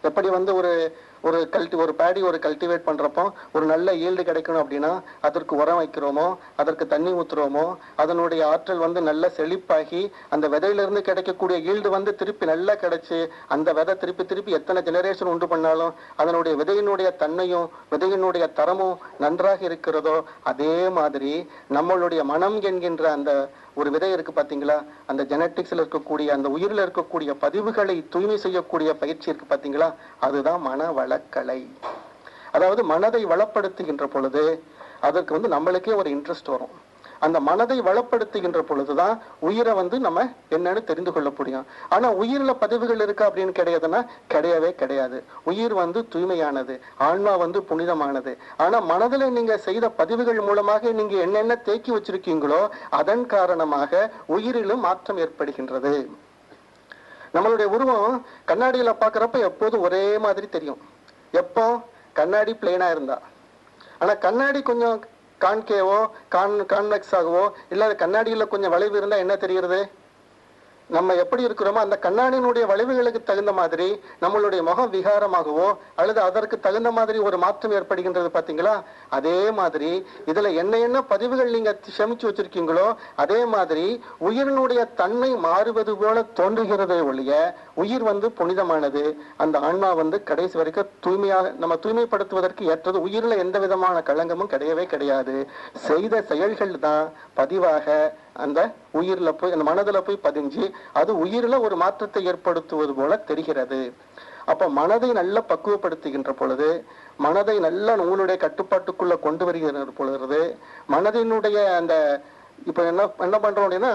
எப்படி வந்து ஒரு பேடி ஒரு கல்டிவேட் பண்றப்போ ஒரு நல்ல ஈல்டு கிடைக்கணும் அப்படின்னா அதற்கு உரம் வைக்கிறோமோ, அதற்கு தண்ணி ஊத்துறோமோ, அதனுடைய ஆற்றல் வந்து நல்ல செழிப்பாகி அந்த விதையிலிருந்து கிடைக்கக்கூடிய ஈல்டு வந்து திருப்பி நல்லா கிடைச்சு அந்த விதை திருப்பி திருப்பி எத்தனை ஜெனரேஷன் உண்டு பண்ணாலும் அதனுடைய விதையினுடைய தன்மையும் விதையினுடைய தரமும் நன்றாக இருக்கிறதோ அதே மாதிரி நம்மளுடைய மனம் என்கின்ற அந்த ஒரு விதை இருக்கு பாத்தீங்களா, அந்த ஜெனட்டிக்ஸ்ல இருக்கக்கூடிய அந்த உயிரில் இருக்கக்கூடிய பதிவுகளை தூய்மை செய்யக்கூடிய பயிற்சி இருக்கு பாத்தீங்களா, அதுதான் மன வளக்கலை. அதாவது மனதை வளப்படுத்துகின்ற பொழுது அதற்கு வந்து நம்மளுக்கே ஒரு இன்ட்ரெஸ்ட் வரும். அந்த மனதை வளப்படுத்துகின்ற பொழுதுதான் உயிரை வந்து நம்ம என்னன்னு தெரிந்து கொள்ள முடியும். ஆனா உயிரில பதிவுகள் இருக்கா அப்படின்னு கிடையாதுன்னா கிடையவே கிடையாது. உயிர் வந்து தூய்மையானது, ஆன்மா வந்து புனிதமானது. ஆனா மனதில் நீங்க செய்த பதிவுகள் மூலமாக நீங்க என்னென்ன தேக்கி வச்சிருக்கீங்களோ அதன் காரணமாக உயிரிலும் மாற்றம் ஏற்படுகின்றது. நம்மளுடைய உருவம் கண்ணாடியில பாக்குறப்ப எப்போதும் ஒரே மாதிரி தெரியும். எப்போ கண்ணாடி பிளேனா இருந்தா. ஆனா கண்ணாடி கொஞ்சம் கான்கேவோ கான்வெக்ஸ் ஆகவோ இல்ல கண்ணாடியில கொஞ்சம் வளைவு இருந்தா என்ன தெரிகிறது, நம்ம எப்படி இருக்கிறோமோ அந்த கண்ணாடியினுடைய வளைவுகளுக்கு தகுந்த மாதிரி நம்மளுடைய முகம் விகாரமாகவோ அல்லது அதற்கு தகுந்த மாதிரி ஒரு மாற்றம் ஏற்படுகின்றது பாத்தீங்களா. அதே மாதிரி இதுல என்ன பதிவுகள் நீங்க சேமிச்சு வச்சிருக்கீங்களோ அதே மாதிரி உயிரினுடைய தன்மை மாறுவது போல தோன்றுகிறதே ஒழிய உயிர் வந்து புனிதமானது. அந்த ஆன்மா வந்து கடைசி வரைக்கும் தூய்மையாக நம்ம தூய்மைப்படுத்துவதற்கு ஏற்றது. உயிரில எந்த விதமான களங்கமும் கிடையவே கிடையாது. செய்த செயல்கள் தான் பதிவாக அந்த உயிரில போய் அந்த மனதுல போய் பதிஞ்சு அது உயிரில ஒரு மாற்றத்தை ஏற்படுத்துவது போல தெரிகிறது. அப்ப மனதை நல்லா பக்குவப்படுத்துகின்ற பொழுது, மனதை நல்ல உங்களுடைய கட்டுப்பாட்டுக்குள்ள கொண்டு வருகிற பொழுது, மனதினுடைய அந்த இப்ப என்ன பண்றோம் அப்படின்னா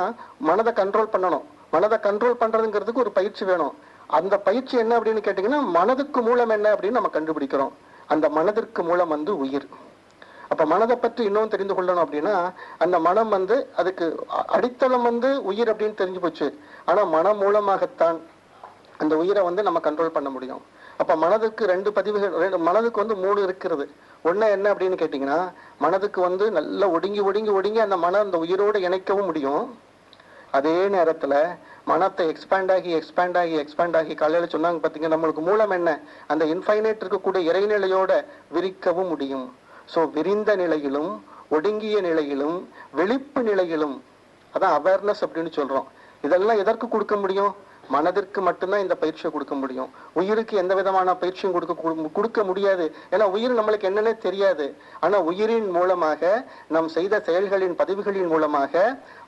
மனதை கண்ட்ரோல் பண்ணணும். மனதை கண்ட்ரோல் பண்றதுங்கிறதுக்கு ஒரு பயிற்சி வேணும். அந்த பயிற்சி என்ன அப்படின்னு கேட்டீங்கன்னா மனதுக்கு மூலம் என்ன அப்படின்னு நம்ம கண்டுபிடிக்கிறோம். அந்த மனதிற்கு மூலம் வந்து உயிர். அப்ப மனதை பற்றி இன்னும் தெரிந்து கொள்ளணும் அப்படின்னா அந்த மனம் வந்து அதுக்கு அடித்தளம் வந்து உயிர் அப்படின்னு தெரிஞ்சு போச்சு. ஆனா மனம் மூலமாகத்தான் அந்த உயிரை வந்து நம்ம கண்ட்ரோல் பண்ண முடியும். அப்ப மனதுக்கு ரெண்டு பதிவுகள், மனதுக்கு வந்து 3 இருக்கிறது. ஒண்ணு என்ன அப்படின்னு கேட்டீங்கன்னா மனதுக்கு வந்து நல்லா ஒடுங்கி அந்த மனம் அந்த உயிரோடு இணைக்கவும் முடியும். அதே நேரத்துல மனத்தை எக்ஸ்பேண்ட் ஆகி காலையில சொன்னாங்க பாத்தீங்கன்னா நம்மளுக்கு மூலம் என்ன, அந்த இன்ஃபைனைட் இருக்கக்கூடிய இறைநிலையோட விரிக்கவும் முடியும். சோ விரிந்த நிலையிலும் ஒடுங்கிய நிலையிலும் விழிப்பு நிலையிலும், அதான் அவேர்னஸ் அப்படின்னு சொல்றோம். இதெல்லாம் எதற்கு கொடுக்க முடியும், மனதிற்கு மட்டும்தான் இந்த பயிற்சியை கொடுக்க முடியும். உயிருக்கு எந்த விதமான பயிற்சியும் கொடுக்க முடியாது. ஏன்னா உயிர் நம்மளுக்கு என்னன்னே தெரியாது. ஆனா உயிரின் மூலமாக நாம் செய்த செயல்களின் பதிவுகளின் மூலமாக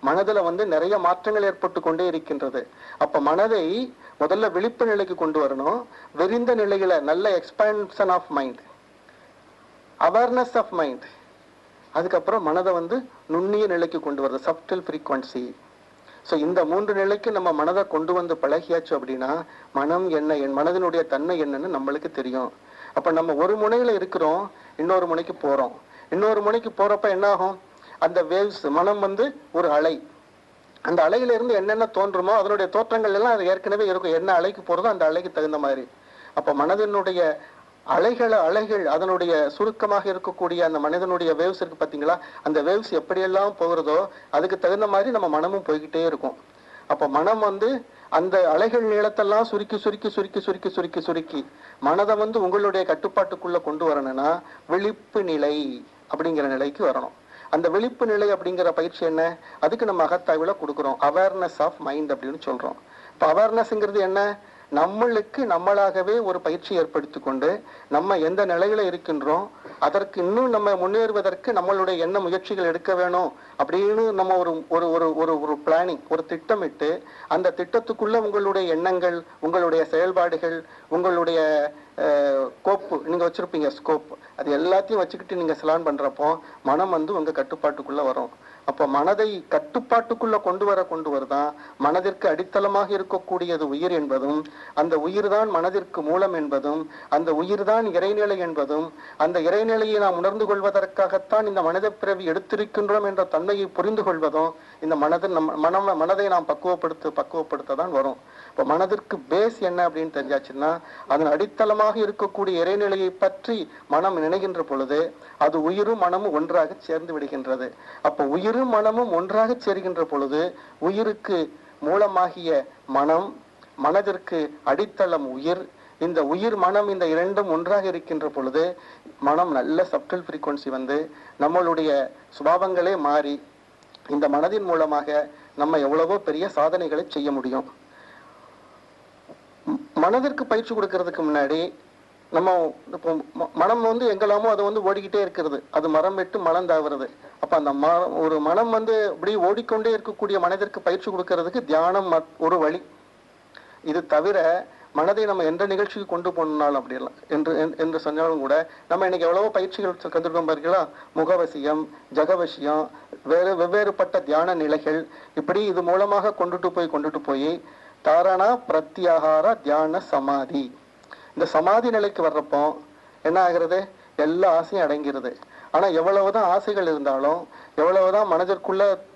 மனதுல வந்து நிறைய மாற்றங்கள் ஏற்பட்டு கொண்டே இருக்கின்றது. அப்ப மனதை முதல்ல விழிப்பு நிலைக்கு கொண்டு வரணும். விரிந்த நிலையில நல்ல expansion of mind, awareness of mind. அதுக்கப்புறம் மனதை வந்து நுண்ணிய நிலைக்கு கொண்டு வருது, சப்டில் ஃப்ரீக்வன்சி. ஸோ இந்த 3 நிலைக்கு நம்ம மனதை கொண்டு வந்து பழகியாச்சு அப்படின்னா மனம் என்ன, என் மனதினுடைய தன்மை என்னன்னு நம்மளுக்கு தெரியும். அப்ப நம்ம ஒரு முனையில இருக்கிறோம், இன்னொரு முனைக்கு போறோம். இன்னொரு முனைக்கு போறப்ப என்ன ஆகும், அந்த வேவ்ஸ், மனம் வந்து ஒரு அலை. அந்த அலையில இருந்து என்னென்ன தோன்றுமோ அதனுடைய தோற்றங்கள் எல்லாம் அது ஏற்கனவே இருக்கும். என்ன அலைக்கு போறதோ அந்த அலைக்கு தகுந்த மாதிரி. அப்ப மனதினுடைய அலைகள் அதனுடைய சுருக்கமாக இருக்கக்கூடிய அந்த மனிதனுடைய வேவ்ஸ் இருக்கு பாத்தீங்களா, அந்த வேவ்ஸ் எப்படியெல்லாம் போகிறதோ அதுக்கு தகுந்த மாதிரி நம்ம மனமும் போய்கிட்டே இருக்கும். அப்ப மனம் வந்து அந்த அலைகள் நீளத்தெல்லாம் சுருக்கி மனதை வந்து உங்களுடைய கட்டுப்பாட்டுக்குள்ள கொண்டு வரணும்னா விழிப்பு நிலை அப்படிங்கிற நிலைக்கு வரணும். அந்த விழிப்பு நிலை அப்படிங்கிற பயிற்சி என்ன, அதுக்கு நம்ம அகத்தாய்வுல கொடுக்குறோம். அவேர்னஸ் ஆஃப் மைண்ட் அப்படின்னு சொல்றோம். இப்ப அவேர்னஸ்ங்கிறது என்ன, நம்மளுக்கு நம்மளாகவே ஒரு பயிற்சி ஏற்படுத்தி கொண்டு நம்ம எந்த நிலையில இருக்கின்றோம், அதற்கு இன்னும் நம்ம முன்னேறுவதற்கு நம்மளுடைய என்ன முயற்சிகள் எடுக்க வேணும் அப்படின்னு நம்ம ஒரு ஒரு ஒரு ஒரு ஒரு பிளானிங், ஒரு திட்டமிட்டு அந்த திட்டத்துக்குள்ள உங்களுடைய எண்ணங்கள், உங்களுடைய செயல்பாடுகள், உங்களுடைய கோப்பு நீங்க வச்சிருப்பீங்க, ஸ்கோப், அது எல்லாத்தையும் வச்சுக்கிட்டு நீங்க ஸ்லான் பண்றப்போ மனம் உங்க கட்டுப்பாட்டுக்குள்ள வரும். அப்ப மனதை கட்டுப்பாட்டுக்குள்ள கொண்டு வருதான் மனதிற்கு அடித்தளமாக இருக்கக்கூடியது உயிர் என்பதும், அந்த உயிர் தான் மனதிற்கு மூலம் என்பதும், அந்த உயிர் தான் இறைநிலை என்பதும், அந்த இறைநிலையை நாம் உணர்ந்து கொள்வதற்காகத்தான் இந்த மனித பிறவி எடுத்திருக்கின்றோம் என்ற தன்மையை புரிந்து கொள்வதும் இந்த மனதை நாம் பக்குவப்படுத்த தான் வரும். இப்ப மனதிற்கு பேஸ் என்ன அப்படின்னு தெரிஞ்சாச்சுன்னா, அதன் அடித்தளமாக இருக்கக்கூடிய இறைநிலையை பற்றி மனம் நினைகின்ற பொழுது அது உயிரும் மனமும் ஒன்றாக சேர்ந்து விடுகின்றது. அப்ப உயிரும் மனமும் ஒன்றாக சேர்கின்ற பொழுது உயிருக்கு மூலமாகிய மனம், மனதிற்கு அடித்தளம் உயிர். இந்த உயிர் மனம் இந்த இரண்டும் ஒன்றாக இருக்கின்ற பொழுது மனம் நல்ல சப்டல் ஃப்ரீக்வன்சி நம்மளுடைய சுபாவங்களே மாறி இந்த மனதின் மூலமாக நம்ம எவ்வளவோ பெரிய சாதனைகளை செய்ய முடியும். மனதிற்கு பயிற்சி கொடுக்கறதுக்கு முன்னாடி நம்ம இப்போ மனம் எங்கெல்லாமோ அது ஓடிக்கிட்டே இருக்கிறது, அது மரம் விட்டு மலர்ந்தாகிறது. அப்ப அந்த ஒரு மனம் இப்படி ஓடிக்கொண்டே இருக்கக்கூடிய மனதிற்கு பயிற்சி கொடுக்கறதுக்கு தியானம் ஒரு வழி. இது தவிர மனதை நம்ம எந்த நிகழ்ச்சிக்கு கொண்டு போனாலும் அப்படி இல்லை என்று சொன்னாலும் கூட நம்ம இன்னைக்கு எவ்வளவோ பயிற்சிகள் கற்றுக்கோம் பாருங்களா, முகவசியம், ஜகவசியம், வெவ்வேறுபட்ட தியான நிலைகள், இப்படி இது மூலமாக கொண்டுட்டு போய் தாரணா பிரத்யாகார தியான சமாதி, இந்த சமாதி நிலைக்கு வர்றப்போ என்ன ஆகிறது, எல்லா ஆசையும் அடங்கிறது. ஆனா எவ்வளவுதான் ஆசைகள் இருந்தாலும், எவ்வளவுதான்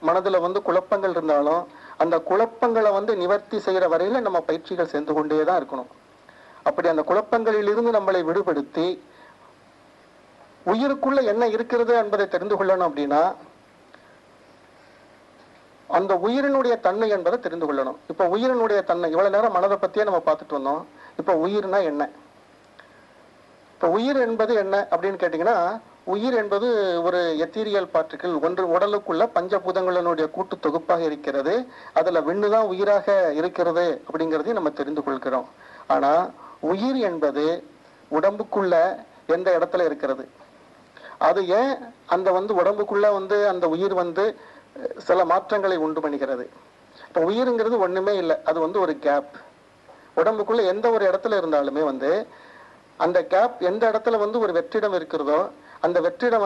மனதுல குழப்பங்கள் இருந்தாலும், அந்த குழப்பங்களை நிவர்த்தி செய்யற வரையில நம்ம பயிற்சிகள் சென்று கொண்டேதான் இருக்கணும். அப்படி அந்த குழப்பங்களில் இருந்து நம்மளை விடுபடுத்தி உயிருக்குள்ள என்ன இருக்கிறது என்பதை தெரிந்து கொள்ளணும். அப்படின்னா அந்த உயிரினுடைய தன்மை என்பதை தெரிந்து கொள்ளணும். இப்ப உயிரினுடைய தன்மை, இவ்வளவு நேரம் மனதை பத்தியே நம்ம பார்த்துட்டு வந்தோம். இப்ப உயிர்னா என்ன? இப்ப உயிர் என்பது என்ன அப்படின்னு கேட்டீங்கன்னா, உயிர் என்பது ஒரு எத்தீரியல் பார்ட்டிகிள், ஒன்று உடலுக்குள்ள பஞ்சபூதங்களினுடைய கூட்டு தொகுப்பாக இருக்கிறது. அதுல விண்ணுதான் உயிராக இருக்கிறது அப்படிங்கிறதையும் நம்ம தெரிந்து கொள்கிறோம். ஆனா உயிர் என்பது உடம்புக்குள்ள எந்த இடத்துல இருக்கிறது, அது ஏன் அந்த உடம்புக்குள்ள அந்த உயிர் சில மாற்றங்களை உண்டு பண்ணுகிறது. இப்ப உயிருங்கிறது ஒண்ணுமே இல்லை, அது ஒரு கேப். உடம்புக்குள்ள எந்த ஒரு இடத்துல இருந்தாலுமே அந்த கேப், எந்த இடத்துல ஒரு வெற்றிடம் இருக்கிறதோ அந்த வெற்றிடம்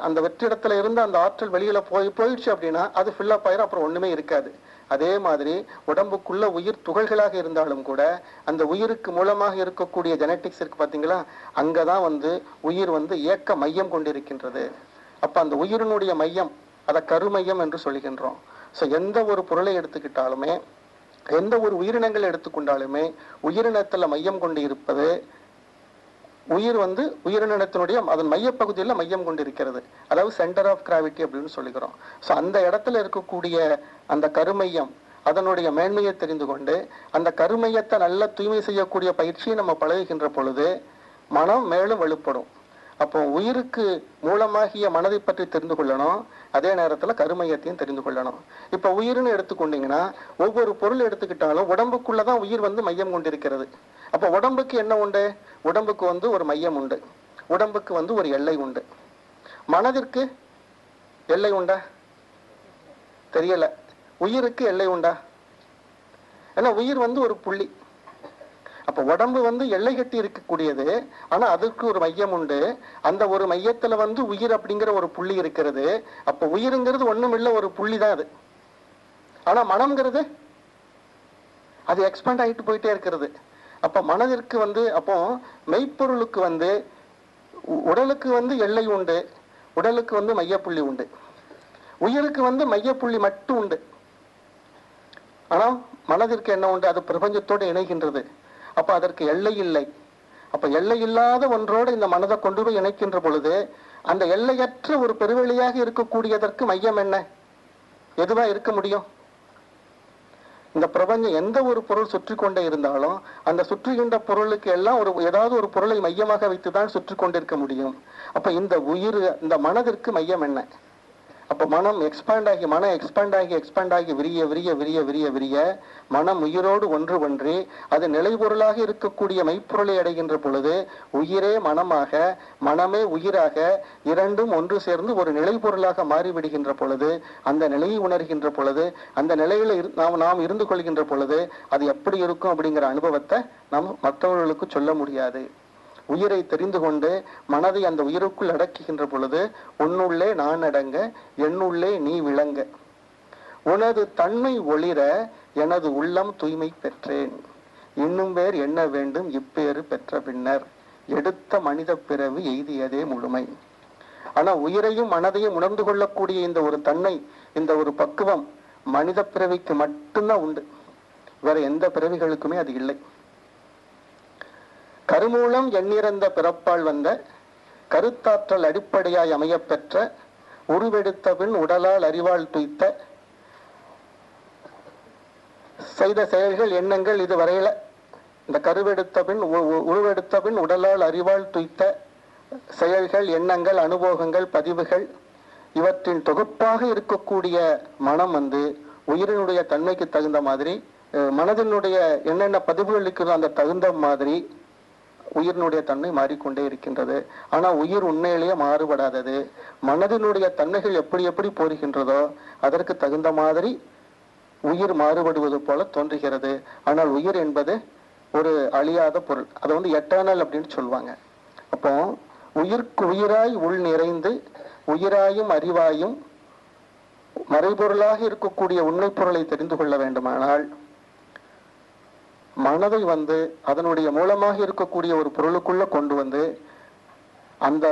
அந்த வெற்றிடத்துல இருந்து அந்த ஆற்றல் வெளியில போயிடுச்சு அப்படின்னா அது ஃபில்லப் ஆயிரும், அப்புறம் ஒண்ணுமே இருக்காது. அதே மாதிரி உடம்புக்குள்ள உயிர் துகள்களாக இருந்தாலும் கூட அந்த உயிருக்கு மூலமாக இருக்கக்கூடிய ஜெனட்டிக்ஸ் இருக்கு பாத்தீங்களா, அங்கதான் உயிர் இயக்க மையம் கொண்டிருக்கின்றது. அப்ப அந்த உயிரினுடைய மையம், அதை கருமையம் என்று சொல்லுகின்றோம். ஸோ எந்த ஒரு பொருளை எடுத்துக்கிட்டாலுமே, எந்த ஒரு உயிரினங்களை எடுத்துக்கொண்டாலுமே உயிரினத்துல மையம் கொண்டு இருப்பது உயிர் உயிரினத்தினுடைய அதன் மையப்பகுதியில் மையம் கொண்டு இருக்கிறது, அதாவது சென்டர் ஆஃப் கிராவிட்டி அப்படின்னு சொல்லிக்கிறோம். ஸோ அந்த இடத்துல இருக்கக்கூடிய அந்த கருமையம், அதனுடைய மேன்மையை தெரிந்து கொண்டு அந்த கருமையத்தை நல்ல தூய்மை செய்யக்கூடிய பயிற்சியை நம்ம பழகுகின்ற பொழுது மனம் மேலும் வலுப்படும். அப்போ உயிருக்கு மூலமாகிய மனதை பற்றி தெரிந்து கொள்ளணும், அதே நேரத்துல கருமையத்தையும் தெரிந்து கொள்ளணும். இப்ப உயிர்னு எடுத்துக்கொண்டீங்கன்னா, ஒவ்வொரு பொருள் எடுத்துக்கிட்டாலும் உடம்புக்குள்ளதான் உயிர் மையம் கொண்டிருக்கிறது. அப்ப உடம்புக்கு என்ன உண்டு? உடம்புக்கு ஒரு மையம் உண்டு, உடம்புக்கு ஒரு எல்லை உண்டு. மனதிற்கு எல்லை உண்டா? தெரியல. உயிருக்கு எல்லை உண்டா? ஏன்னா உயிர் ஒரு புள்ளி. அப்ப உடம்பு எல்லை கட்டி இருக்கக்கூடியது, ஆனா அதுக்கு ஒரு மையம் உண்டு. அந்த ஒரு மையத்துல உயிர் அப்படிங்கிற ஒரு புள்ளி இருக்கிறது. அப்ப உயிருங்கிறது ஒண்ணும் இல்ல, ஒரு புள்ளி தான் அது. ஆனா மனம்ங்கிறது அது எக்ஸ்பேண்ட் ஆகிட்டு போயிட்டே இருக்கிறது. அப்ப மனதிற்கு அப்போ மெய்ப்பொருளுக்கு உடலுக்கு எல்லை உண்டு, உடலுக்கு மையப்புள்ளி உண்டு. உயிருக்கு மையப்புள்ளி மட்டும் உண்டு. ஆனா மனதிற்கு என்ன உண்டு? அது பிரபஞ்சத்தோடு இணைகின்றது. அப்ப அதற்கு எல்லை இல்லை. அப்ப எல்லை இல்லாத ஒன்றோடு இந்த மனதை கொண்டு போய் இணைக்கின்ற பொழுது அந்த எல்லையற்ற ஒரு பெருவெளியாக இருக்கக்கூடியதற்கு மையம் என்ன? எதுவா இருக்க முடியும்? இந்த பிரபஞ்சம் எந்த ஒரு பொருள் சுற்றி கொண்டே இருந்தாலும் அந்த சுற்றுகின்ற பொருளுக்கு எல்லாம் ஏதாவது ஒரு பொருளை மையமாக வைத்துதான் சுற்றி கொண்டிருக்க முடியும். அப்ப இந்த உயிர், இந்த மனதிற்கு மையம் என்ன? அப்ப மனம் எக்ஸ்பாண்ட் ஆகி விரிய மனம் உயிரோடு ஒன்றி அது நிலைபொருளாக இருக்கக்கூடிய மெய்ப்பொருளை அடைகின்ற பொழுது உயிரே மனமாக, மனமே உயிராக, இரண்டும் ஒன்று சேர்ந்து ஒரு நிலைபொருளாக மாறிவிடுகின்ற பொழுது, அந்த நிலையை உணர்கின்ற பொழுது, அந்த நிலையில நாம் இருந்து கொள்கின்ற பொழுது அது எப்படி இருக்கும் அப்படிங்கிற அனுபவத்தை நாம் மற்றவர்களுக்கு சொல்ல முடியாது. உயிரை தெரிந்து கொண்டு மனதை அந்த உயிருக்குள் அடக்குகின்ற பொழுது உன்னுள்ளே நான் அடங்க, என்னுள்ளே நீ விளங்க, உனது தன்மை ஒளிர எனது உள்ளம் தூய்மை பெற்றேன், இன்னும் வேறு என்ன வேண்டும் இப்பேறு பெற்ற பின்னர், எடுத்த மனித பிறவி எய்தியதே முழுமை. ஆனா உயிரையும் மனதையும் உணர்ந்து கொள்ளக்கூடிய இந்த ஒரு தன்மை, இந்த ஒரு பக்குவம் மனித பிறவிக்கு மட்டும்தான் உண்டு. வேற எந்த பிறவிகளுக்குமே அது இல்லை. கருமூலம் எண்ணிறந்த பிறப்பால் வந்த கருத்தாற்றல் அடிப்படையாய் அமையப்பெற்ற உருவெடுத்த பின் உடலால் அறிவால் துய்த்த செய்த செயல்கள் எண்ணங்கள் இதுவரையில இந்த உருவெடுத்த பின் உடலால் அறிவால் துய்த்த செயல்கள் எண்ணங்கள் அனுபவங்கள் பதிவுகள் இவற்றின் தொகுப்பாக இருக்கக்கூடிய மனம் உயிரினுடைய தன்மைக்கு தகுந்த மாதிரி, மனதினுடைய என்னென்ன பதிவுகள் இருக்கிறதோ அந்த தகுந்த மாதிரி உயிரினுடைய தன்மை மாறிக்கொண்டே இருக்கின்றது. ஆனா உயிர் உண்மையிலேயே மாறுபடாதது. மனதினுடைய தன்மைகள் எப்படி போகின்றதோ அதற்கு தகுந்த மாதிரி உயிர் மாறுபடுவது போல தோன்றுகிறது. ஆனால் உயிர் என்பது ஒரு அழியாத பொருள். அதை எட்டர்னல் அப்படின்னு சொல்லுவாங்க. அப்போ உயிர்க்கு உயிராய் உள் நிறைந்து உயிராயும் அறிவாயும் மறைபொருளாக இருக்கக்கூடிய உண்மை பொருளை தெரிந்து கொள்ள வேண்டுமானால் மனதை அதனுடைய மூலமாக இருக்கக்கூடிய ஒரு பொருளுக்குள்ள கொண்டு அந்த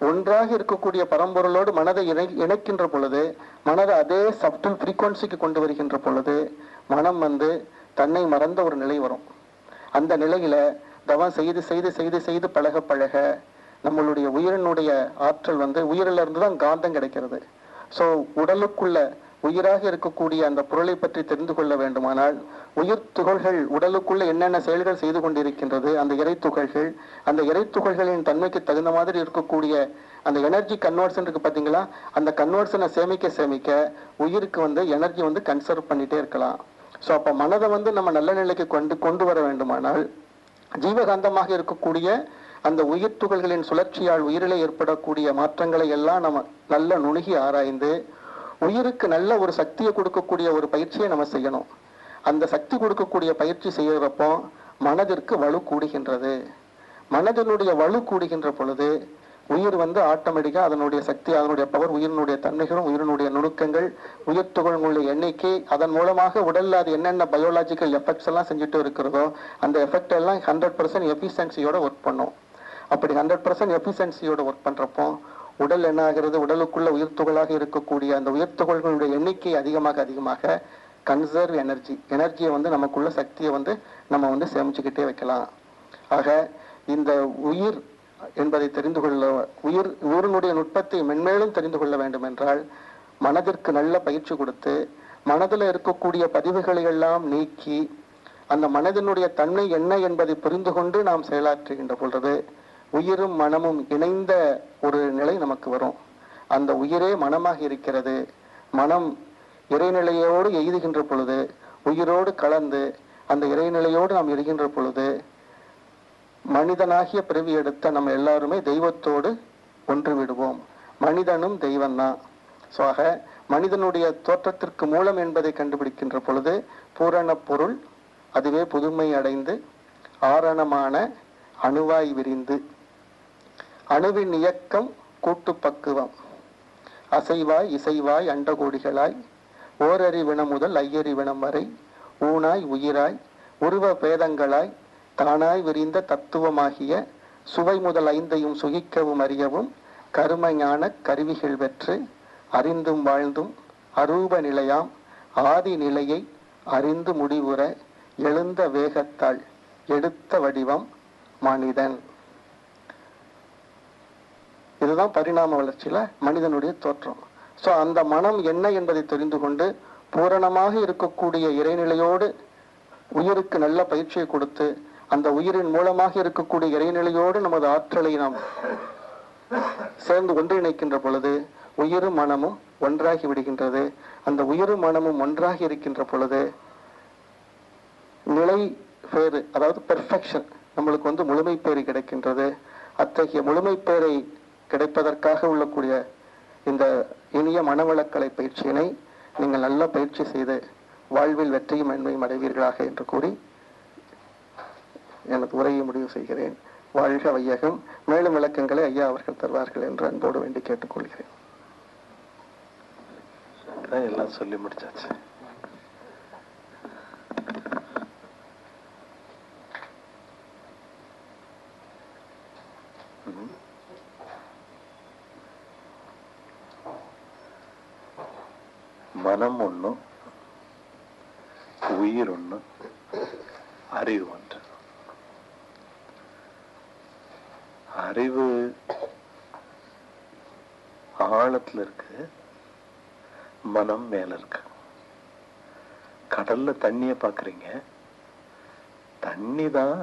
ஒன்றாக இருக்கக்கூடிய பரம்பொருளோடு மனதை இணைக்கின்ற பொழுது, மனதை அதே சப்டில் ஃப்ரீக்வன்சிக்கு கொண்டு வருகின்ற பொழுது மனம் தன்னை மறந்த ஒரு நிலை வரும். அந்த நிலையில தவம் செய்து பழக நம்மளுடைய உயிரினுடைய ஆற்றல் உயிரில இருந்துதான் காந்தம் கிடைக்கிறது. ஸோ உடலுக்குள்ள உயிராக இருக்கக்கூடிய அந்த பொருளை பற்றி தெரிந்து கொள்ள வேண்டுமானால் உயிர் துகள்கள் உடலுக்குள்ள என்னென்ன செயல்கள் செய்து கொண்டிருக்கின்றது, அந்த இறை துகள்களின் தன்மைக்கு தகுந்த மாதிரி இருக்கக்கூடிய அந்த எனர்ஜி கன்வர்ஷன் இருக்கு பாத்தீங்களா, அந்த கன்வர்ஷனை சேமிக்க உயிருக்கு எனர்ஜி கன்சர்வ் பண்ணிட்டே இருக்கலாம். ஸோ அப்ப மனதை நம்ம நல்ல நிலைக்கு கொண்டு வர வேண்டுமானால் ஜீவகாந்தமாக இருக்கக்கூடிய அந்த உயிர் துகள்களின் சுழற்சியால் உயிரிலே ஏற்படக்கூடிய மாற்றங்களை எல்லாம் நம்ம நல்ல நுணுகி ஆராய்ந்து உயிருக்கு நல்ல ஒரு சக்தியை கொடுக்கக்கூடிய ஒரு பயிற்சியை நம்ம செய்யணும். அந்த சக்தி கொடுக்கக்கூடிய பயிற்சி செய்யறப்போ மனதிற்கு வலு கூடுகின்றது. மனதினுடைய வலு கூடுகின்ற பொழுது உயிர் ஆட்டோமேட்டிக்கா அதனுடைய சக்தி, அதனுடைய பவர், உயிரினுடைய தன்மைகளும் உயிரினுடைய நுணுக்கங்கள், உயிர் துகள்களுடைய எண்ணிக்கை, அதன் மூலமாக உடல்ல அது என்னென்ன பயோலாஜிக்கல் எஃபெக்ட்ஸ் எல்லாம் செஞ்சுட்டு இருக்கிறதோ அந்த எஃபெக்ட் எல்லாம் 100% எஃபிஷியன்சியோட ஒர்க் பண்ணும். அப்படி 100% எஃபிஷியன்சியோட ஒர்க் பண்றப்போ உடல் என்ன ஆகிறது, உடலுக்குள்ள உயிர் துகளாக இருக்கக்கூடிய அந்த உயிர் துகள்களுடைய எண்ணிக்கை அதிகமாக கன்சர்வ் எனர்ஜியை நமக்குள்ள சக்தியை நம்ம சேமிச்சுக்கிட்டே வைக்கலாம். ஆக இந்த உயிர் என்பதை தெரிந்து கொள்ள, உயிரினுடைய நுட்பத்தை மென்மேலும் தெரிந்து கொள்ள வேண்டும் என்றால் மனதிற்கு நல்ல பயிற்சி கொடுத்து மனதில் இருக்கக்கூடிய பதிவுகளை எல்லாம் நீக்கி அந்த மனதினுடைய தன்மை என்ன என்பதை புரிந்து கொண்டு நாம் செயலாற்றுகின்ற பொழுது உயிரும் மனமும் இணைந்த ஒரு நிலை நமக்கு வரும். அந்த உயிரே மனமாக இருக்கிறது. மனம் இறைநிலையோடு எய்துகின்ற பொழுது, உயிரோடு கலந்து அந்த இறைநிலையோடு நாம் இருக்கின்ற பொழுது மனிதனாகிய பிறவி எடுத்த நம்ம எல்லாருமே தெய்வத்தோடு ஒன்று விடுவோம். மனிதனும் தெய்வம்தான். ஸோ ஆக மனிதனுடைய தோற்றத்திற்கு மூலம் என்பதை கண்டுபிடிக்கின்ற பொழுது பூரண பொருள் அதுவே புதுமை அடைந்து ஆரணமான அணுவாய் விரிந்து அணுவின் இயக்கம் கூட்டு பக்குவம் அசைவாய் இசைவாய் அண்டகோடிகளாய் ஓரறிவினம் முதல் ஐயறிவினம் வரை ஊனாய் உயிராய் உருவ பேதங்களாய் தானாய் விரிந்த தத்துவமாகிய சுவை முதல் 5ஐயும் சுகிக்கவும் அறியவும் கரும ஞான கருவிகள் பெற்று அறிந்தும் வாழ்ந்தும் அரூப நிலையாம் ஆதி நிலையை அறிந்து முடிவுற எழுந்த வேகத்தால் எடுத்த வடிவம் மனிதன். இதுதான் பரிணாம வளர்ச்சியில மனிதனுடைய தோற்றம். ஸோ அந்த மனம் என்ன என்பதை தெரிந்து கொண்டு பூரணமாக இருக்கக்கூடிய இறைநிலையோடு உயிருக்கு நல்ல பயிற்சியை கொடுத்து அந்த உயிரின் மூலமாக இருக்கக்கூடிய இறைநிலையோடு நமது ஆற்றலை நாம் சேர்ந்து ஒன்றிணைக்கின்ற பொழுது உயிரும் மனமும் ஒன்றாகி விடுகின்றது. அந்த உயிரும் மனமும் ஒன்றாகி இருக்கின்ற பொழுது நிலை பேறு, அதாவது பெர்ஃபெக்ஷன், நம்மளுக்கு முழுமை பேறு கிடைக்கின்றது. அத்தகைய முழுமை பேரை கிடைப்பதற்காக உள்ளக்கூடிய இந்த இனிய மனவளக்கலை பயிற்சியினை நீங்கள் நல்ல பயிற்சி செய்து வாழ்வில் வெற்றியும் மேன்மையும் அடைவீர்களாக என்று கூறி எனது உரையை முடிவு செய்கிறேன். வாழ்க வையகம். மேலும் விளக்கங்களை ஐயா அவர்கள் தருவார்கள் என்று அன்போடு வேண்டி கேட்டுக்கொள்கிறேன். எல்லாம் சொல்லி முடிச்சாச்சு. மனம் ஒண்ணு, உயிர் ஒண்ணு, அறிவு ஒன்று. அறிவு ஆழத்துல இருக்கு, மனம் மேல இருக்கு. கடல்ல தண்ணிய பாக்குறீங்க, தண்ணி தான்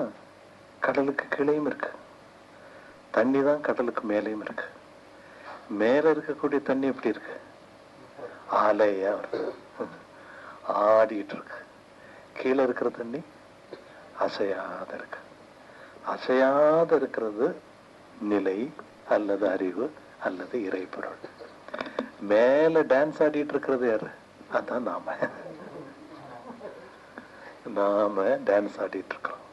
கடலுக்கு கீழேயும் இருக்கு, தண்ணி தான் கடலுக்கு மேலேயும் இருக்கு. மேல இருக்கக்கூடிய தண்ணி எப்படி இருக்கு? ஆலையா இருக்கு, ஆடிட்டு இருக்கு. கீழே இருக்கிற தண்ணி அசையாத இருக்கு. அசையாத இருக்கிறது நிலை அல்லது அறிவு அல்லது இறைப்பொருள். மேல டான்ஸ் ஆடிட்டு இருக்கிறது யாரு? அதான் நாம டான்ஸ் ஆடிட்டு இருக்கிறோம்.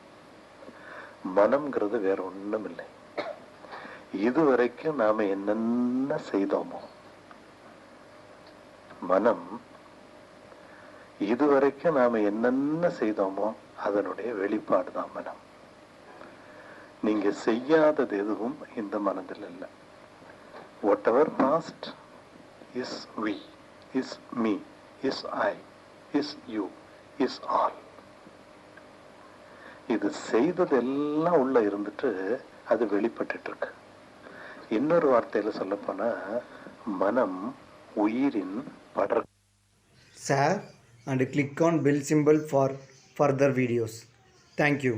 மனம்ங்கிறது வேற ஒண்ணும் இல்லை. இதுவரைக்கும் நாம என்னென்ன செய்தோமோ, மனம் இதுவரைக்கும் நாம என்னென்ன செய்தோமோ அதனுடைய வெளிப்பாடுதான் மனம். நீங்க செய்யாதது எதுவும் இந்த மனதில் இல்லை. Whatever past is we, is me, is I, is you, is all. இது செய்தது எல்லாம் உள்ள இருந்துட்டு அது வெளிப்பட்டு இருக்கு. இன்னொரு வார்த்தையில சொல்ல போனா மனம் உயிரின் படர். Share and click on bell symbol for further videos. Thank you.